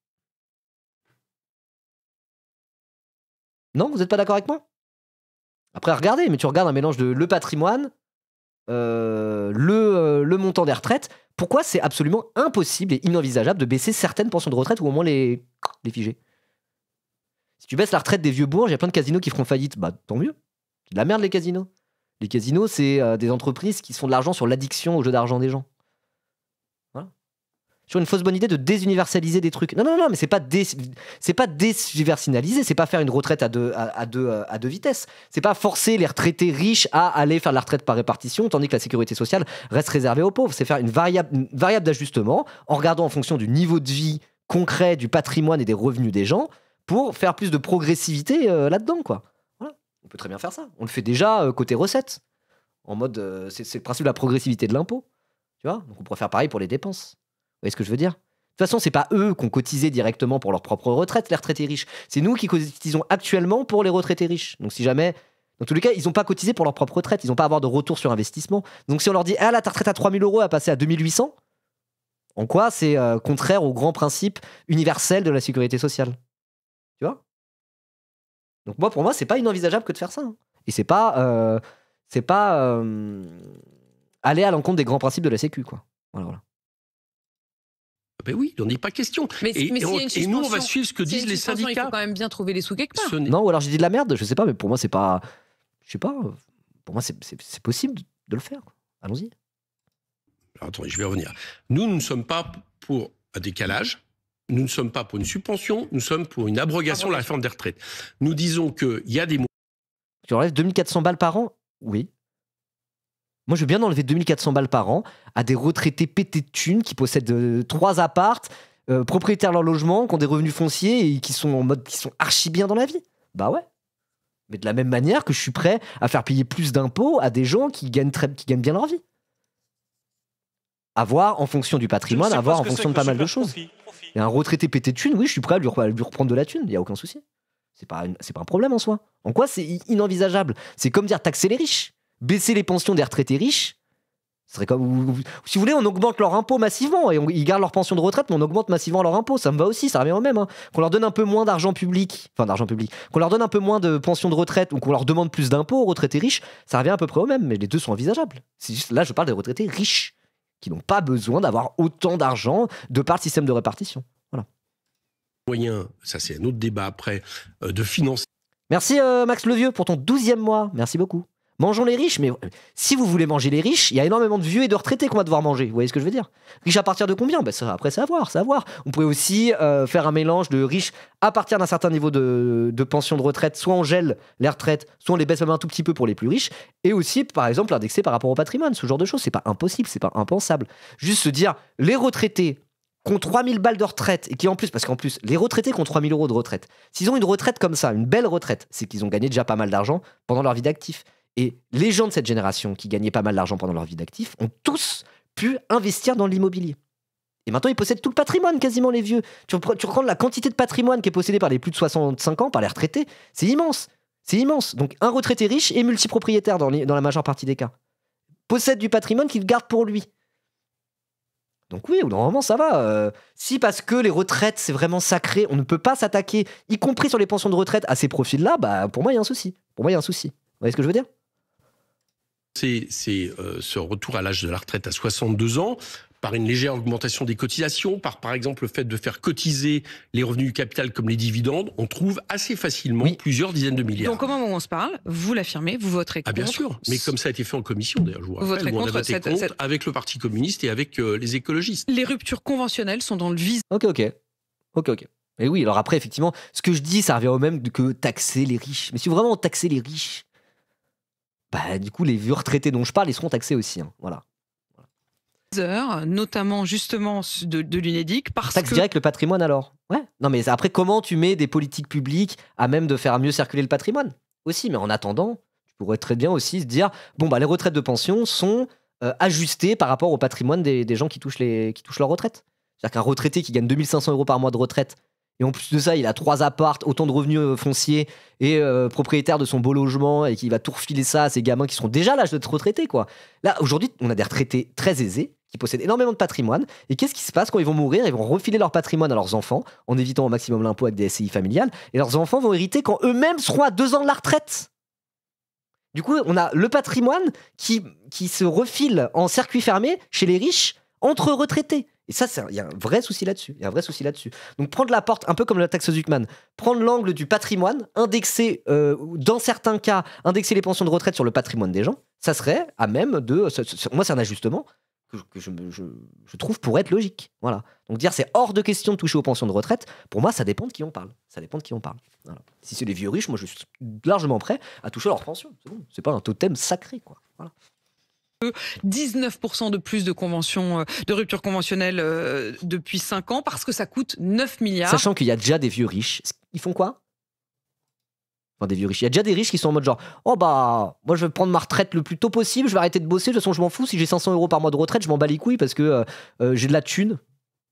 Non, vous n'êtes pas d'accord avec moi? Après, regardez, mais tu regardes un mélange de le patrimoine, le montant des retraites. Pourquoi c'est absolument impossible et inenvisageable de baisser certaines pensions de retraite ou au moins les figer? Si tu baisses la retraite des vieux bourges, il y a plein de casinos qui feront faillite. Bah, tant mieux. C'est de la merde, les casinos. Les casinos, c'est des entreprises qui se font de l'argent sur l'addiction au jeu d'argent des gens. Voilà. Sur une fausse bonne idée de désuniversaliser des trucs. Non, mais c'est pas désuniversaliser, c'est pas faire une retraite à deux vitesses. C'est pas forcer les retraités riches à aller faire de la retraite par répartition, tandis que la sécurité sociale reste réservée aux pauvres. C'est faire une variable d'ajustement en regardant en fonction du niveau de vie concret, du patrimoine et des revenus des gens pour faire plus de progressivité là-dedans, quoi. Voilà. On peut très bien faire ça. On le fait déjà côté recettes. En mode, c'est le principe de la progressivité de l'impôt. Tu vois? Donc on pourrait faire pareil pour les dépenses. Vous voyez ce que je veux dire? De toute façon, c'est pas eux qui ont cotisé directement pour leur propre retraite, les retraités riches. C'est nous qui cotisons actuellement pour les retraités riches. Donc si jamais, dans tous les cas, ils n'ont pas cotisé pour leur propre retraite, ils n'ont pas à avoir de retour sur investissement. Donc si on leur dit, ah là, ta retraite à 3000 € a passé à 2800, en quoi c'est contraire au grand principe universel de la sécurité sociale? Tu vois? Donc pour moi, c'est pas inenvisageable que de faire ça. Hein. Et c'est pas aller à l'encontre des grands principes de la Sécu, quoi. Voilà. Ben oui, il n'en est pas question. Mais nous, on va suivre ce que disent les syndicats. Il faut quand même bien trouver les sous quelque part. Non, ou alors j'ai dit de la merde, je sais pas, mais pour moi, c'est pas. Je sais pas. Pour moi, c'est possible de le faire. Allons-y. Alors, attendez, je vais revenir. Nous ne sommes pas pour un décalage. Nous ne sommes pas pour une subvention. Nous sommes pour une abrogation de la réforme des retraites. Nous disons qu'il y a des. Tu enlèves 2400 balles par an? Oui. Moi, je veux bien enlever 2400 balles par an à des retraités pétés de thunes qui possèdent 3 appartes, propriétaires de leur logement, qui ont des revenus fonciers et qui sont archi bien dans la vie. Bah ouais. Mais de la même manière que je suis prêt à faire payer plus d'impôts à des gens qui gagnent bien leur vie. À voir en fonction du patrimoine, à voir en fonction de pas mal de choses. Et un retraité pété de thunes, oui, je suis prêt à lui reprendre de la thune, il n'y a aucun souci. C'est pas un problème en soi. En quoi c'est inenvisageable? C'est comme dire taxer les riches. Baisser les pensions des retraités riches, ce serait comme. Si vous voulez, on augmente leur impôt massivement et ils gardent leur pension de retraite, mais on augmente massivement leur impôt. Ça me va aussi, ça revient au même. Hein. Qu'on leur donne un peu moins d'argent public, qu'on leur donne un peu moins de pension de retraite ou qu'on leur demande plus d'impôts aux retraités riches, ça revient à peu près au même. Mais les deux sont envisageables. C'est juste, là, je parle des retraités riches qui n'ont pas besoin d'avoir autant d'argent de par le système de répartition. Voilà. Moyen, ça c'est un autre débat après, de financer. Merci Max Levieux pour ton 12e mois. Merci beaucoup. Mangeons les riches, mais si vous voulez manger les riches, il y a énormément de vieux et de retraités qu'on va devoir manger. Vous voyez ce que je veux dire? Riches à partir de combien? Après, c'est à voir. On pourrait aussi faire un mélange de riches à partir d'un certain niveau de pension de retraite. Soit on gèle les retraites, soit on les baisse même un tout petit peu pour les plus riches. Et aussi, par exemple, indexer par rapport au patrimoine. Ce genre de choses, c'est pas impossible, c'est pas impensable. Juste se dire, les retraités qui ont 3000 balles de retraite, et qui en plus, parce qu'en plus, les retraités qui ont 3000 € de retraite, s'ils ont une retraite comme ça, une belle retraite, c'est qu'ils ont gagné déjà pas mal d'argent pendant leur vie d'actif. Et les gens de cette génération qui gagnaient pas mal d'argent pendant leur vie d'actif ont tous pu investir dans l'immobilier. Et maintenant, ils possèdent tout le patrimoine, quasiment, les vieux. Tu reprends la quantité de patrimoine qui est possédée par les plus de 65 ans, par les retraités, c'est immense. C'est immense. Donc, un retraité riche et multipropriétaire dans la majeure partie des cas possède du patrimoine qu'il garde pour lui. Donc oui, normalement, ça va. Si parce que les retraites, c'est vraiment sacré, on ne peut pas s'attaquer, y compris sur les pensions de retraite, à ces profils-là, bah, pour moi, il y a un souci. Vous voyez ce que je veux dire? C'est ce retour à l'âge de la retraite à 62 ans, par une légère augmentation des cotisations, par exemple le fait de faire cotiser les revenus du capital comme les dividendes, on trouve assez facilement plusieurs dizaines de milliards. Donc au moment où on se parle, vous l'affirmez, vous voterez contre. Ah bien sûr, mais comme ça a été fait en commission d'ailleurs, je vous rappelle, où on a voté contre avec le Parti communiste et avec les écologistes. Les ruptures conventionnelles sont dans le vise. Ok. Et oui, alors après, effectivement, ce que je dis, ça revient au même que taxer les riches. Mais si vraiment on taxait les riches, bah, du coup, les vieux retraités dont je parle, ils seront taxés aussi. Hein. Voilà. heures, notamment justement de l'Unédic, parce taxe directe le patrimoine alors. Ouais. Non mais après, comment tu mets des politiques publiques à même de faire mieux circuler le patrimoine aussi? Mais en attendant, tu pourrais très bien aussi se dire, bon bah les retraites de pension sont ajustées par rapport au patrimoine des gens qui touchent leur retraite. C'est-à-dire qu'un retraité qui gagne 2500 € par mois de retraite, et en plus de ça, il a 3 apparts, autant de revenus fonciers et propriétaire de son beau logement et qui va tout refiler ça à ses gamins qui seront déjà à l'âge d'être retraités, quoi. Là, aujourd'hui, on a des retraités très aisés qui possèdent énormément de patrimoine. Et qu'est-ce qui se passe quand ils vont mourir? Ils vont refiler leur patrimoine à leurs enfants en évitant au maximum l'impôt avec des SCI familiales. Et leurs enfants vont hériter quand eux-mêmes seront à 2 ans de la retraite. Du coup, on a le patrimoine qui se refile en circuit fermé chez les riches entre retraités. Et ça, il y a un vrai souci là-dessus. Donc prendre la porte, un peu comme la taxe Zuckman, prendre l'angle du patrimoine, indexer, dans certains cas, indexer les pensions de retraite sur le patrimoine des gens, ça serait à même de... Moi, c'est un ajustement que je trouve pourrait être logique. Voilà. Donc dire c'est hors de question de toucher aux pensions de retraite, pour moi, ça dépend de qui on parle. Voilà. Si c'est les vieux riches, moi, je suis largement prêt à toucher leurs pensions. C'est bon. C'est pas un totem sacré, quoi. Voilà. 19% de plus de conventions, de ruptures conventionnelles depuis 5 ans parce que ça coûte 9 milliards. Sachant qu'il y a déjà des vieux riches. Ils font quoi? Enfin, des vieux riches. Il y a déjà des riches qui sont en mode genre, oh bah, moi je vais prendre ma retraite le plus tôt possible, je vais arrêter de bosser, de toute façon je m'en fous, si j'ai 500 € par mois de retraite, je m'en bats les couilles parce que j'ai de la thune,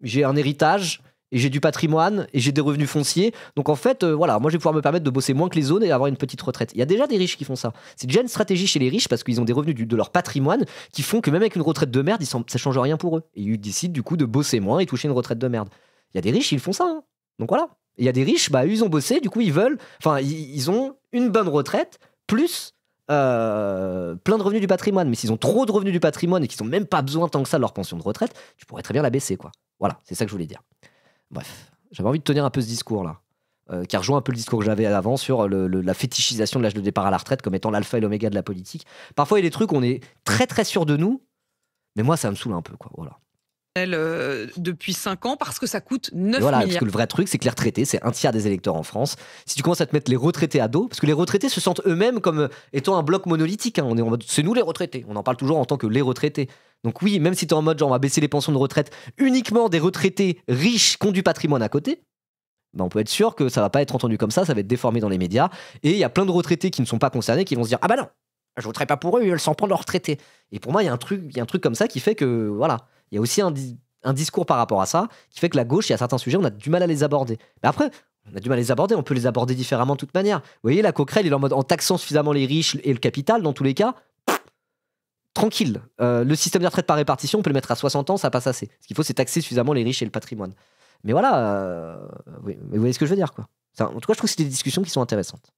j'ai un héritage, et j'ai du patrimoine, et j'ai des revenus fonciers. Donc en fait, voilà, moi je vais pouvoir me permettre de bosser moins que les autres et avoir une petite retraite. Il y a déjà des riches qui font ça. C'est déjà une stratégie chez les riches parce qu'ils ont des revenus de leur patrimoine qui font que même avec une retraite de merde, ça change rien pour eux. Et ils décident du coup de bosser moins et toucher une retraite de merde. Il y a des riches, ils font ça. Hein. Donc voilà. Et il y a des riches, bah, ils ont bossé, du coup ils veulent, enfin ils ont une bonne retraite plus plein de revenus du patrimoine. Mais s'ils ont trop de revenus du patrimoine et qu'ils n'ont même pas besoin tant que ça de leur pension de retraite, tu pourrais très bien la baisser, quoi. Voilà, c'est ça que je voulais dire. Bref, j'avais envie de tenir un peu ce discours-là, qui rejoint un peu le discours que j'avais avant sur la fétichisation de l'âge de départ à la retraite comme étant l'alpha et l'oméga de la politique. Parfois, il y a des trucs où on est très très sûr de nous, mais moi, ça me saoule un peu, quoi. Voilà. Depuis 5 ans parce que ça coûte 9 voilà, milliards. Parce que le vrai truc, c'est que les retraités, c'est un tiers des électeurs en France. Si tu commences à te mettre les retraités à dos, parce que les retraités se sentent eux-mêmes comme étant un bloc monolithique. Hein. On est en mode, c'est nous les retraités. On en parle toujours en tant que les retraités. Donc oui, même si tu es en mode genre on va baisser les pensions de retraite uniquement des retraités riches qui ont du patrimoine à côté, ben on peut être sûr que ça va pas être entendu comme ça va être déformé dans les médias. Et il y a plein de retraités qui ne sont pas concernés qui vont se dire ah bah non, je voterai pas pour eux, ils s'en prennent leurs retraités. Et pour moi, il y a un truc comme ça qui fait que voilà, il y a aussi un discours par rapport à ça qui fait que la gauche, il y a certains sujets, on a du mal à les aborder. Mais après, on a du mal à les aborder, on peut les aborder différemment de toute manière. Vous voyez, la Coquerel, il est en mode en taxant suffisamment les riches et le capital, dans tous les cas, tranquille. Le système de retraite par répartition, on peut le mettre à 60 ans, ça passe assez. Ce qu'il faut, c'est taxer suffisamment les riches et le patrimoine. Mais voilà, oui, vous voyez ce que je veux dire, quoi. En tout cas, je trouve que c'est des discussions qui sont intéressantes.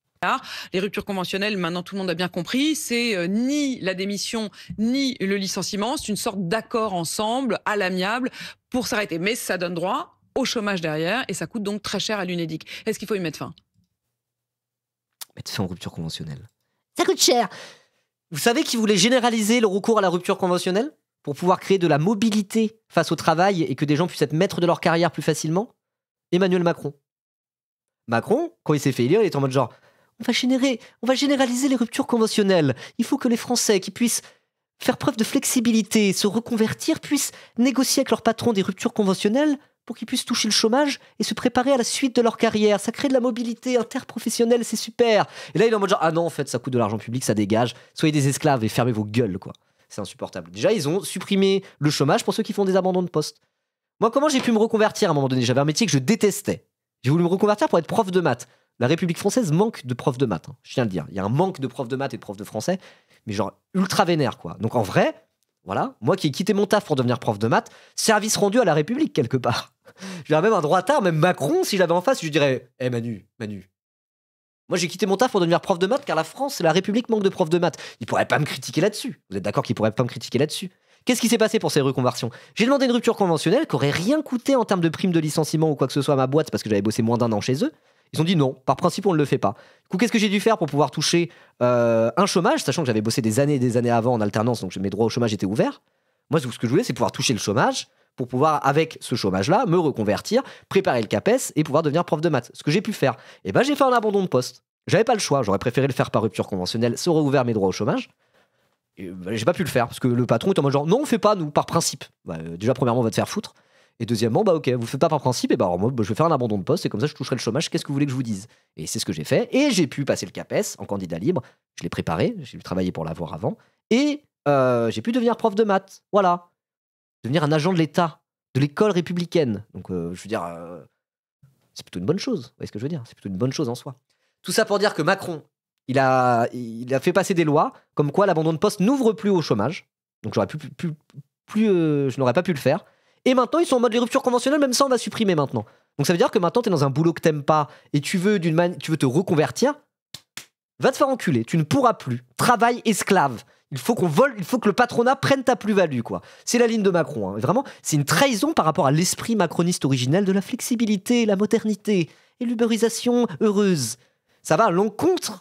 Les ruptures conventionnelles, maintenant tout le monde a bien compris, c'est ni la démission ni le licenciement, c'est une sorte d'accord ensemble, à l'amiable, pour s'arrêter. Mais ça donne droit au chômage derrière et ça coûte donc très cher à l'Unédic. Est-ce qu'il faut y mettre fin? Mettre fin aux ruptures conventionnelles. Ça coûte cher. Vous savez qui voulait généraliser le recours à la rupture conventionnelle pour pouvoir créer de la mobilité face au travail et que des gens puissent être maîtres de leur carrière plus facilement? Emmanuel Macron. Macron, quand il s'est fait élire, il était en mode genre on va généraliser les ruptures conventionnelles. Il faut que les Français qui puissent faire preuve de flexibilité, se reconvertir, puissent négocier avec leur patron des ruptures conventionnelles pour qu'ils puissent toucher le chômage et se préparer à la suite de leur carrière. Ça crée de la mobilité interprofessionnelle, c'est super. Et là, il est en mode genre, ah non, en fait, ça coûte de l'argent public, ça dégage. Soyez des esclaves et fermez vos gueules, quoi. C'est insupportable. Déjà, ils ont supprimé le chômage pour ceux qui font des abandons de poste. Moi, comment j'ai pu me reconvertir à un moment donné? J'avais un métier que je détestais. J'ai voulu me reconvertir pour être prof de maths. La République française manque de profs de maths, hein, je tiens à le dire. Il y a un manque de profs de maths et de profs de français, mais genre ultra vénère, quoi. Donc en vrai, voilà, moi qui ai quitté mon taf pour devenir prof de maths, service rendu à la République quelque part. Je dirais même un droitard, même Macron, si j'avais en face, je lui dirais « Manu. Moi j'ai quitté mon taf pour devenir prof de maths car la France et la République manquent de profs de maths. Il pourrait pas me critiquer là-dessus. Vous êtes d'accord qu'il pourrait pas me critiquer là-dessus? Qu'est-ce qui s'est passé pour ces reconversions? J'ai demandé une rupture conventionnelle qui aurait rien coûté en termes de prime de licenciement ou quoi que ce soit à ma boîte parce que j'avais bossé moins d'1 an chez eux. Ils ont dit non, par principe on ne le fait pas. Du coup, qu'est-ce que j'ai dû faire pour pouvoir toucher un chômage, sachant que j'avais bossé des années avant en alternance, donc mes droits au chômage étaient ouverts. Moi, ce que je voulais, c'est pouvoir toucher le chômage pour pouvoir, avec ce chômage-là, me reconvertir, préparer le CAPES et pouvoir devenir prof de maths. Ce que j'ai pu faire, et ben, j'ai fait un abandon de poste. J'avais pas le choix, j'aurais préféré le faire par rupture conventionnelle, ça aurait ouvert mes droits au chômage. J'ai pas pu le faire parce que le patron est en mode genre non, on fait pas nous par principe. Déjà premièrement on va te faire foutre et deuxièmement ok, vous faites pas par principe et alors moi je vais faire un abandon de poste et comme ça je toucherai le chômage. Qu'est-ce que vous voulez que je vous dise? Et c'est ce que j'ai fait et j'ai pu passer le CAPES en candidat libre. Je l'ai préparé, j'ai travaillé pour l'avoir avant et j'ai pu devenir prof de maths. Voilà, devenir un agent de l'État de l'école républicaine. Donc je veux dire c'est plutôt une bonne chose. Vous voyez ce que je veux dire? C'est plutôt une bonne chose en soi. Tout ça pour dire que Macron il a fait passer des lois comme quoi l'abandon de poste n'ouvre plus au chômage. Donc j'aurais je n'aurais pas pu le faire. Et maintenant, ils sont en mode les ruptures conventionnelles, même ça, on va supprimer maintenant. Donc ça veut dire que maintenant, tu es dans un boulot que t'aimes pas et tu veux te reconvertir, va te faire enculer. Tu ne pourras plus. Travail esclave. Il faut qu'on vole, il faut que le patronat prenne ta plus-value, quoi. C'est la ligne de Macron. Hein. Vraiment, c'est une trahison par rapport à l'esprit macroniste originel de la flexibilité, la modernité et l'ubérisation heureuse. Ça va à l'encontre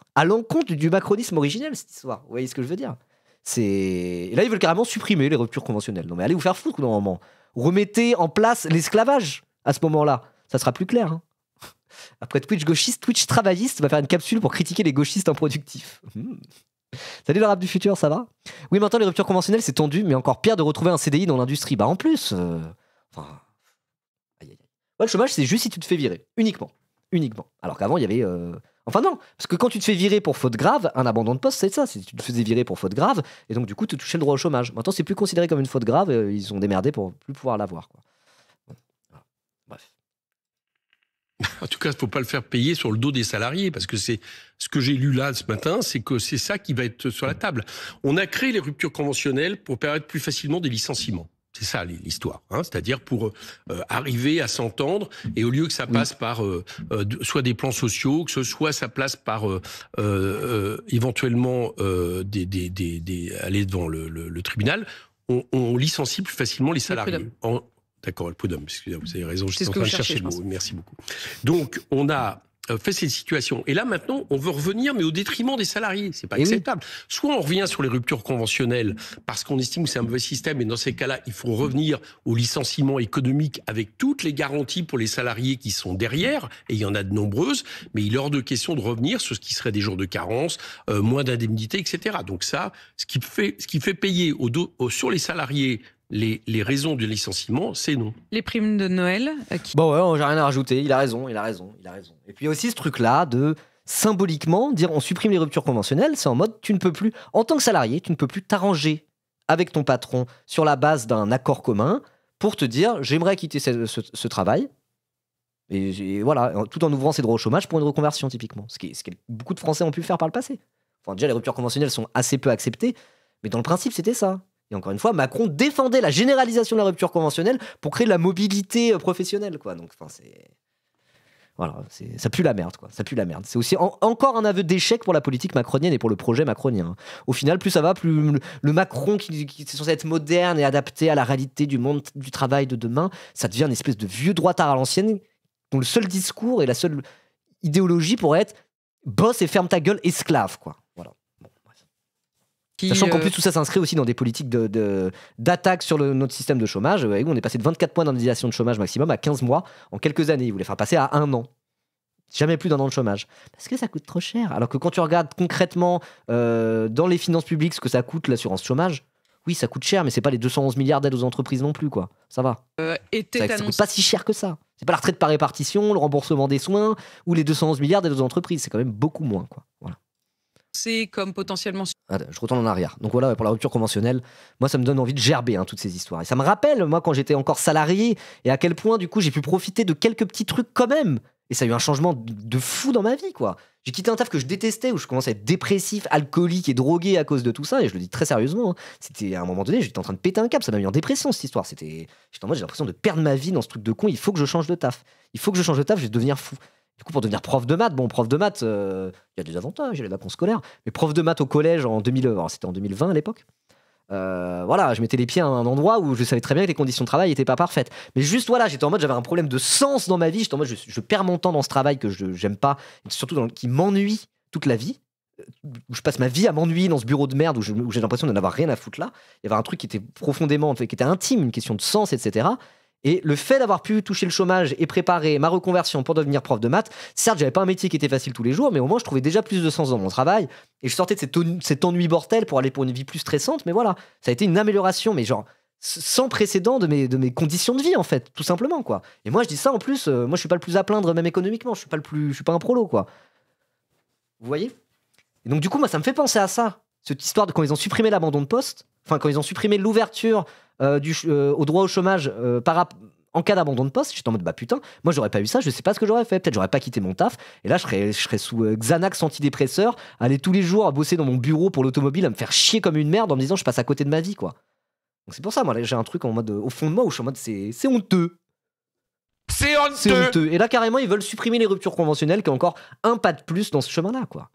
du macronisme originel, cette histoire. Vous voyez ce que je veux dire? Et là, ils veulent carrément supprimer les ruptures conventionnelles. Non, mais allez vous faire foutre, normalement. Remettez en place l'esclavage à ce moment-là. Ça sera plus clair. Hein. Après Twitch gauchiste, Twitch travailliste va faire une capsule pour critiquer les gauchistes improductifs. Salut le rap du futur, ça va? Oui, maintenant, les ruptures conventionnelles, c'est tendu, mais encore pire de retrouver un CDI dans l'industrie. En plus... Ouais, le chômage, c'est juste si tu te fais virer. Uniquement. Alors qu'avant, il y avait... Enfin non, parce que quand tu te fais virer pour faute grave, un abandon de poste, c'est ça. Tu te faisais virer pour faute grave, et donc du coup, tu touchais le droit au chômage. Maintenant, c'est plus considéré comme une faute grave, ils ont démerdé pour plus pouvoir l'avoir. Quoi. Bon. Bref. En tout cas, il ne faut pas le faire payer sur le dos des salariés, parce que c'est ce que j'ai lu là ce matin, c'est que c'est ça qui va être sur la table. On a créé les ruptures conventionnelles pour permettre plus facilement des licenciements. C'est ça l'histoire, hein, c'est-à-dire pour arriver à s'entendre et au lieu que ça passe par soit des plans sociaux, que ce soit ça passe par éventuellement aller devant le tribunal, on licencie plus facilement les salariés. D'accord, le prud'homme, excusez-moi, vous avez raison, j'étais en train de chercher le mot, merci beaucoup. Donc on a fait cette situation. Et là, maintenant, on veut revenir, mais au détriment des salariés. C'est pas acceptable. Soit on revient sur les ruptures conventionnelles parce qu'on estime que c'est un mauvais système, et dans ces cas-là, il faut revenir au licenciement économique avec toutes les garanties pour les salariés qui sont derrière, et il y en a de nombreuses, mais il est hors de question de revenir sur ce qui serait des jours de carence, moins d'indemnités, etc. Donc ça, ce qui fait payer sur les salariés les raisons du licenciement, c'est non. Les primes de Noël Bon ouais, j'ai rien à rajouter, il a raison. Et puis il y a aussi ce truc-là de symboliquement dire on supprime les ruptures conventionnelles, c'est en mode tu ne peux plus, en tant que salarié, tu ne peux plus t'arranger avec ton patron sur la base d'un accord commun pour te dire j'aimerais quitter ce travail. Et voilà, tout en ouvrant ses droits au chômage pour une reconversion typiquement. Ce que beaucoup de Français ont pu faire par le passé. Enfin déjà les ruptures conventionnelles sont assez peu acceptées, mais dans le principe c'était ça. Et encore une fois, Macron défendait la généralisation de la rupture conventionnelle pour créer de la mobilité professionnelle, quoi. Donc, enfin, ça pue la merde, quoi. Ça pue la merde. C'est aussi encore un aveu d'échec pour la politique macronienne et pour le projet macronien. Au final, plus ça va, plus le Macron qui est censé être moderne et adapté à la réalité du monde du travail de demain, ça devient une espèce de vieux droitard à l'ancienne dont le seul discours et la seule idéologie pourrait être bosse et ferme ta gueule, esclave, quoi. Voilà. Sachant qu'en plus tout ça s'inscrit aussi dans des politiques d'attaque sur notre système de chômage. On est passé de 24 points d'indemnisation de chômage maximum à 15 mois en quelques années. Ils voulaient faire passer à 1 an. Jamais plus d'un an de chômage. Parce que ça coûte trop cher. Alors que quand tu regardes concrètement dans les finances publiques ce que ça coûte l'assurance chômage, oui ça coûte cher mais c'est pas les 211 milliards d'aides aux entreprises non plus, quoi. Ça va. Ça coûte pas si cher que ça. C'est pas la retraite par répartition, le remboursement des soins ou les 211 milliards d'aides aux entreprises. C'est quand même beaucoup moins, quoi. Voilà. C'est comme potentiellement... Je retourne en arrière. Donc voilà, pour la rupture conventionnelle, moi ça me donne envie de gerber toutes ces histoires. Et ça me rappelle, moi quand j'étais encore salarié, et à quel point du coup j'ai pu profiter de quelques petits trucs quand même. Et ça a eu un changement de fou dans ma vie, quoi. J'ai quitté un taf que je détestais, où je commençais à être dépressif, alcoolique et drogué à cause de tout ça, et je le dis très sérieusement. Hein. C'était à un moment donné, j'étais en train de péter un câble, ça m'a mis en dépression cette histoire. J'étais en mode, j'ai l'impression de perdre ma vie dans ce truc de con, il faut que je change de taf. Je vais devenir fou. Du coup, pour devenir prof de maths, il y a des avantages, il y a les vacances scolaires, mais prof de maths au collège c'était en 2020 à l'époque. Voilà, je mettais les pieds à un endroit où je savais très bien que les conditions de travail n'étaient pas parfaites. Mais juste, voilà, j'étais en mode, j'avais un problème de sens dans ma vie, j'étais en mode, je perds mon temps dans ce travail que j'aime pas, et surtout qui m'ennuie toute la vie, où je passe ma vie à m'ennuyer dans ce bureau de merde où j'ai l'impression de n'avoir rien à foutre là. Il y avait un truc qui était profondément, qui était intime, une question de sens, etc. Et le fait d'avoir pu toucher le chômage et préparer ma reconversion pour devenir prof de maths, certes, j'avais pas un métier qui était facile tous les jours, mais au moins, je trouvais déjà plus de sens dans mon travail. Et je sortais de cet ennui mortel pour aller pour une vie plus stressante. Mais voilà, ça a été une amélioration, mais genre sans précédent de mes conditions de vie, en fait, tout simplement, quoi. Et moi, je dis ça en plus, moi, je suis pas le plus à plaindre, même économiquement. Je suis pas un prolo, quoi. Vous voyez? Et donc, du coup, moi, ça me fait penser à ça. Cette histoire de quand ils ont supprimé l'abandon de poste, enfin, quand ils ont supprimé l'ouverture au droit au chômage en cas d'abandon de poste, j'étais en mode bah putain, moi j'aurais pas eu ça, je sais pas ce que j'aurais fait, peut-être j'aurais pas quitté mon taf, et là je serais sous Xanax antidépresseur, aller tous les jours à bosser dans mon bureau pour l'automobile, à me faire chier comme une merde en me disant je passe à côté de ma vie, quoi. Donc c'est pour ça, moi là, j'ai un truc en mode au fond de moi où je suis en mode c'est honteux. C'est honteux. Et là carrément ils veulent supprimer les ruptures conventionnelles, qui est encore un pas de plus dans ce chemin-là, quoi.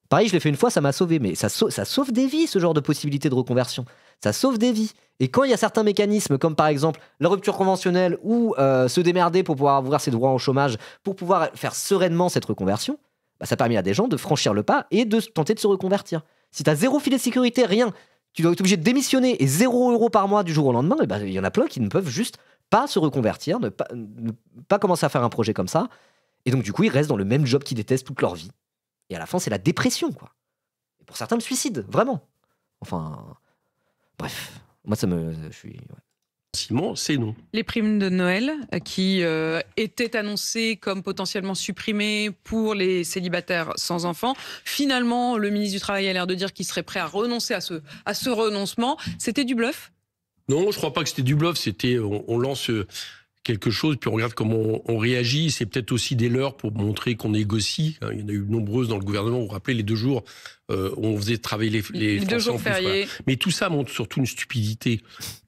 Pareil, je l'ai fait une fois, ça m'a sauvé, mais ça sauve des vies, ce genre de possibilité de reconversion. Ça sauve des vies. Et quand il y a certains mécanismes, comme par exemple la rupture conventionnelle ou se démerder pour pouvoir avoir ses droits au chômage, pour pouvoir faire sereinement cette reconversion, bah, ça permet à des gens de franchir le pas et de tenter de se reconvertir. Si tu as 0 filet de sécurité, rien, tu dois être obligé de démissionner et 0 € par mois du jour au lendemain, et bah, y en a plein qui ne peuvent juste pas se reconvertir, ne pas commencer à faire un projet comme ça. Et donc du coup, ils restent dans le même job qu'ils détestent toute leur vie. Et à la fin, c'est la dépression, quoi. Et pour certains, le suicide, vraiment. Enfin, bref, moi, je suis... Ouais. C'est non. Les primes de Noël qui étaient annoncées comme potentiellement supprimées pour les célibataires sans enfants. Finalement, le ministre du Travail a l'air de dire qu'il serait prêt à renoncer à ce renoncement. C'était du bluff? Non, je crois pas que c'était du bluff. C'était on lance quelque chose, puis on regarde comment on réagit. C'est peut-être aussi des leurres pour montrer qu'on négocie. Il y en a eu nombreuses dans le gouvernement. Vous vous rappelez les 2 jours où on faisait travailler les 2 jours fériés. Voilà. Mais tout ça montre surtout une stupidité.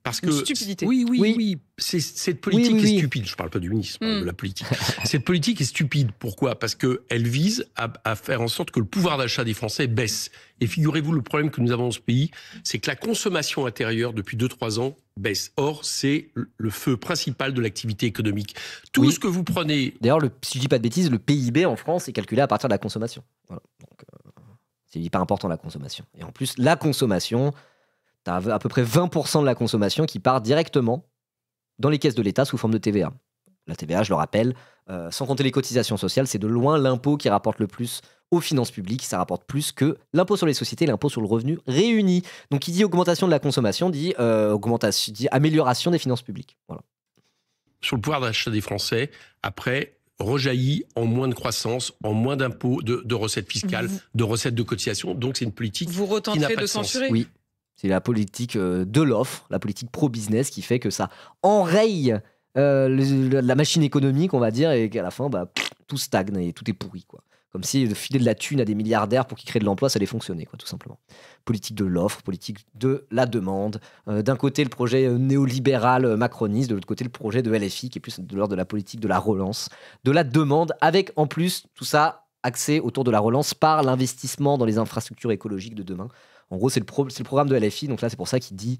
Parce que stupidité. Oui. Cette politique est stupide. Je ne parle pas du ministre, je parle de la politique. Cette politique est stupide. Pourquoi? Parce qu'elle vise à faire en sorte que le pouvoir d'achat des Français baisse. Et figurez-vous, le problème que nous avons dans ce pays, c'est que la consommation intérieure, depuis 2-3 ans, baisse. Or, c'est le feu principal de l'activité économique. Tout ce que vous prenez... D'ailleurs, si je dis pas de bêtises, le PIB en France est calculé à partir de la consommation. Voilà. Donc, c'est hyper important, la consommation. Et en plus, la consommation, tu as à peu près 20% de la consommation qui part directement dans les caisses de l'État sous forme de TVA. La TVA, je le rappelle, sans compter les cotisations sociales, c'est de loin l'impôt qui rapporte le plus aux finances publiques. Ça rapporte plus que l'impôt sur les sociétés et l'impôt sur le revenu réunis. Donc, qui dit augmentation de la consommation dit amélioration des finances publiques. Voilà. Sur le pouvoir d'achat des Français, après... rejaillit en moins de croissance, en moins d'impôts, de recettes fiscales, de recettes de cotisation. Donc c'est une politique vous qui n'a pas de censurer. Oui, c'est la politique de l'offre, la politique pro-business qui fait que ça enraye la machine économique, on va dire, et qu'à la fin, tout stagne et tout est pourri, quoi. Comme si de filer de la thune à des milliardaires pour qu'ils créent de l'emploi, ça allait fonctionner, quoi, tout simplement. Politique de l'offre, politique de la demande. D'un côté, le projet néolibéral macroniste, de l'autre côté, le projet de LFI, qui est plus de l'ordre de la politique de la relance, de la demande, avec en plus tout ça axé autour de la relance par l'investissement dans les infrastructures écologiques de demain. En gros, c'est le programme de LFI, donc là, c'est pour ça qu'il dit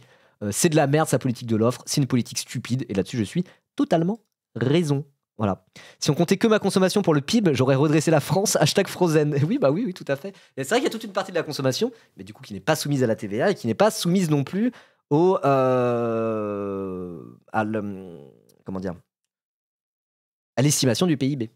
c'est de la merde, sa politique de l'offre, c'est une politique stupide, et là-dessus, je suis totalement raison. Voilà. Si on comptait que ma consommation pour le PIB, j'aurais redressé la France, #Frozen. Oui, tout à fait. Et c'est vrai qu'il y a toute une partie de la consommation, mais du coup qui n'est pas soumise à la TVA et qui n'est pas soumise non plus à l'estimation du PIB.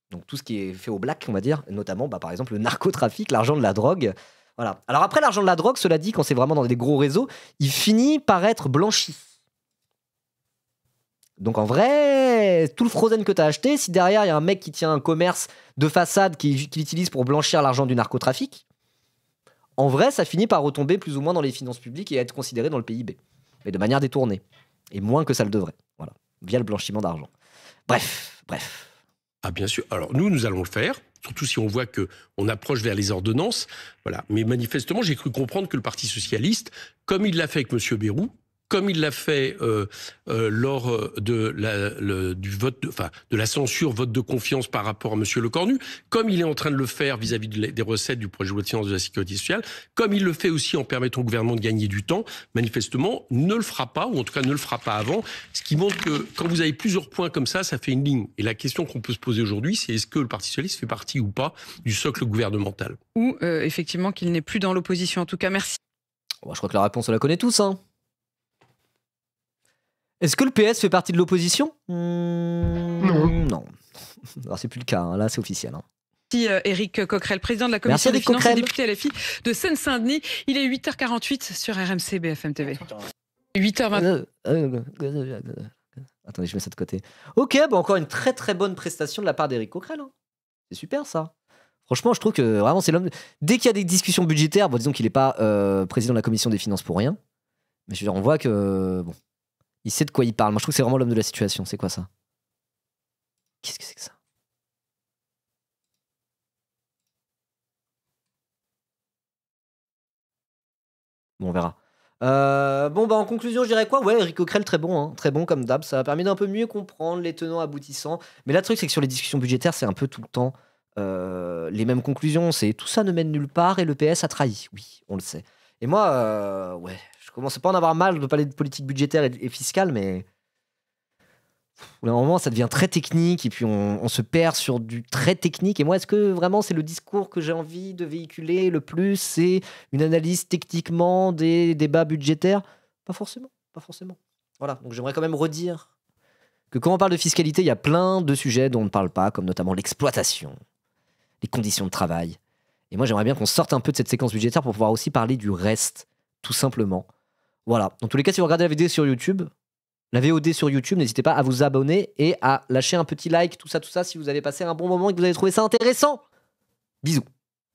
Donc tout ce qui est fait au black, on va dire, notamment par exemple le narcotrafic, l'argent de la drogue. Voilà. Alors après, l'argent de la drogue, cela dit, quand c'est vraiment dans des gros réseaux, il finit par être blanchi. Donc en vrai, tout le Frozen que tu as acheté, si derrière il y a un mec qui tient un commerce de façade qui l'utilise pour blanchir l'argent du narcotrafic, en vrai, ça finit par retomber plus ou moins dans les finances publiques et être considéré dans le PIB. Mais de manière détournée. Et moins que ça le devrait. Voilà. Via le blanchiment d'argent. Bref. Ah bien sûr. Alors nous allons le faire. Surtout si on voit qu'on approche vers les ordonnances. Voilà. Mais manifestement, j'ai cru comprendre que le Parti Socialiste, comme il l'a fait avec M. Bayrou, comme il l'a fait lors du vote, de la censure, vote de confiance par rapport à M. Lecornu, comme il est en train de le faire vis-à-vis des recettes du projet de loi de finances de la Sécurité sociale, comme il le fait aussi en permettant au gouvernement de gagner du temps, manifestement, ne le fera pas, ou en tout cas ne le fera pas avant, ce qui montre que quand vous avez plusieurs points comme ça fait une ligne. Et la question qu'on peut se poser aujourd'hui, c'est est-ce que le Parti Socialiste fait partie ou pas du socle gouvernemental? Ou effectivement qu'il n'est plus dans l'opposition. En tout cas, merci. Bon, je crois que la réponse, on la connaît tous, hein. Est-ce que le PS fait partie de l'opposition? Non. Non. Alors, c'est plus le cas, hein. Là c'est officiel. Hein. Merci Éric Coquerel, président de la Commission des Finances et député LFI de Seine-Saint-Denis. Il est 8h48 sur RMC BFM TV. 8h20. Attendez, je mets ça de côté. Ok, bon, encore une très très bonne prestation de la part d'Éric Coquerel. Hein. C'est super ça. Franchement, je trouve que vraiment c'est l'homme. Dès qu'il y a des discussions budgétaires, bon, disons qu'il n'est pas président de la Commission des Finances pour rien. Mais je veux dire, on voit que bon, il sait de quoi il parle. Moi, je trouve que c'est vraiment l'homme de la situation. C'est quoi ça? Qu'est-ce que c'est que ça? Bon, on verra. Bon, bah en conclusion, je dirais quoi? Ouais, Éric Coquerel, très bon, hein. Très bon comme d'hab. Ça a permis d'un peu mieux comprendre les tenants aboutissants. Mais là, le truc, c'est que sur les discussions budgétaires, c'est un peu tout le temps les mêmes conclusions. C'est tout ça ne mène nulle part et le PS a trahi. Oui, on le sait. Et moi, ouais, je commence pas à en avoir mal de parler de politique budgétaire et fiscale, mais au bout d'un moment, ça devient très technique et puis on se perd sur du très technique. Et moi, est-ce que vraiment c'est le discours que j'ai envie de véhiculer le plus? C'est une analyse techniquement des débats budgétaires? Pas forcément, pas forcément. Voilà, donc j'aimerais quand même redire que quand on parle de fiscalité, il y a plein de sujets dont on ne parle pas, comme notamment l'exploitation, les conditions de travail. Et moi, j'aimerais bien qu'on sorte un peu de cette séquence budgétaire pour pouvoir aussi parler du reste, tout simplement. Voilà. Dans tous les cas, si vous regardez la vidéo sur YouTube, la VOD sur YouTube, n'hésitez pas à vous abonner et à lâcher un petit like, tout ça, si vous avez passé un bon moment et que vous avez trouvé ça intéressant. Bisous.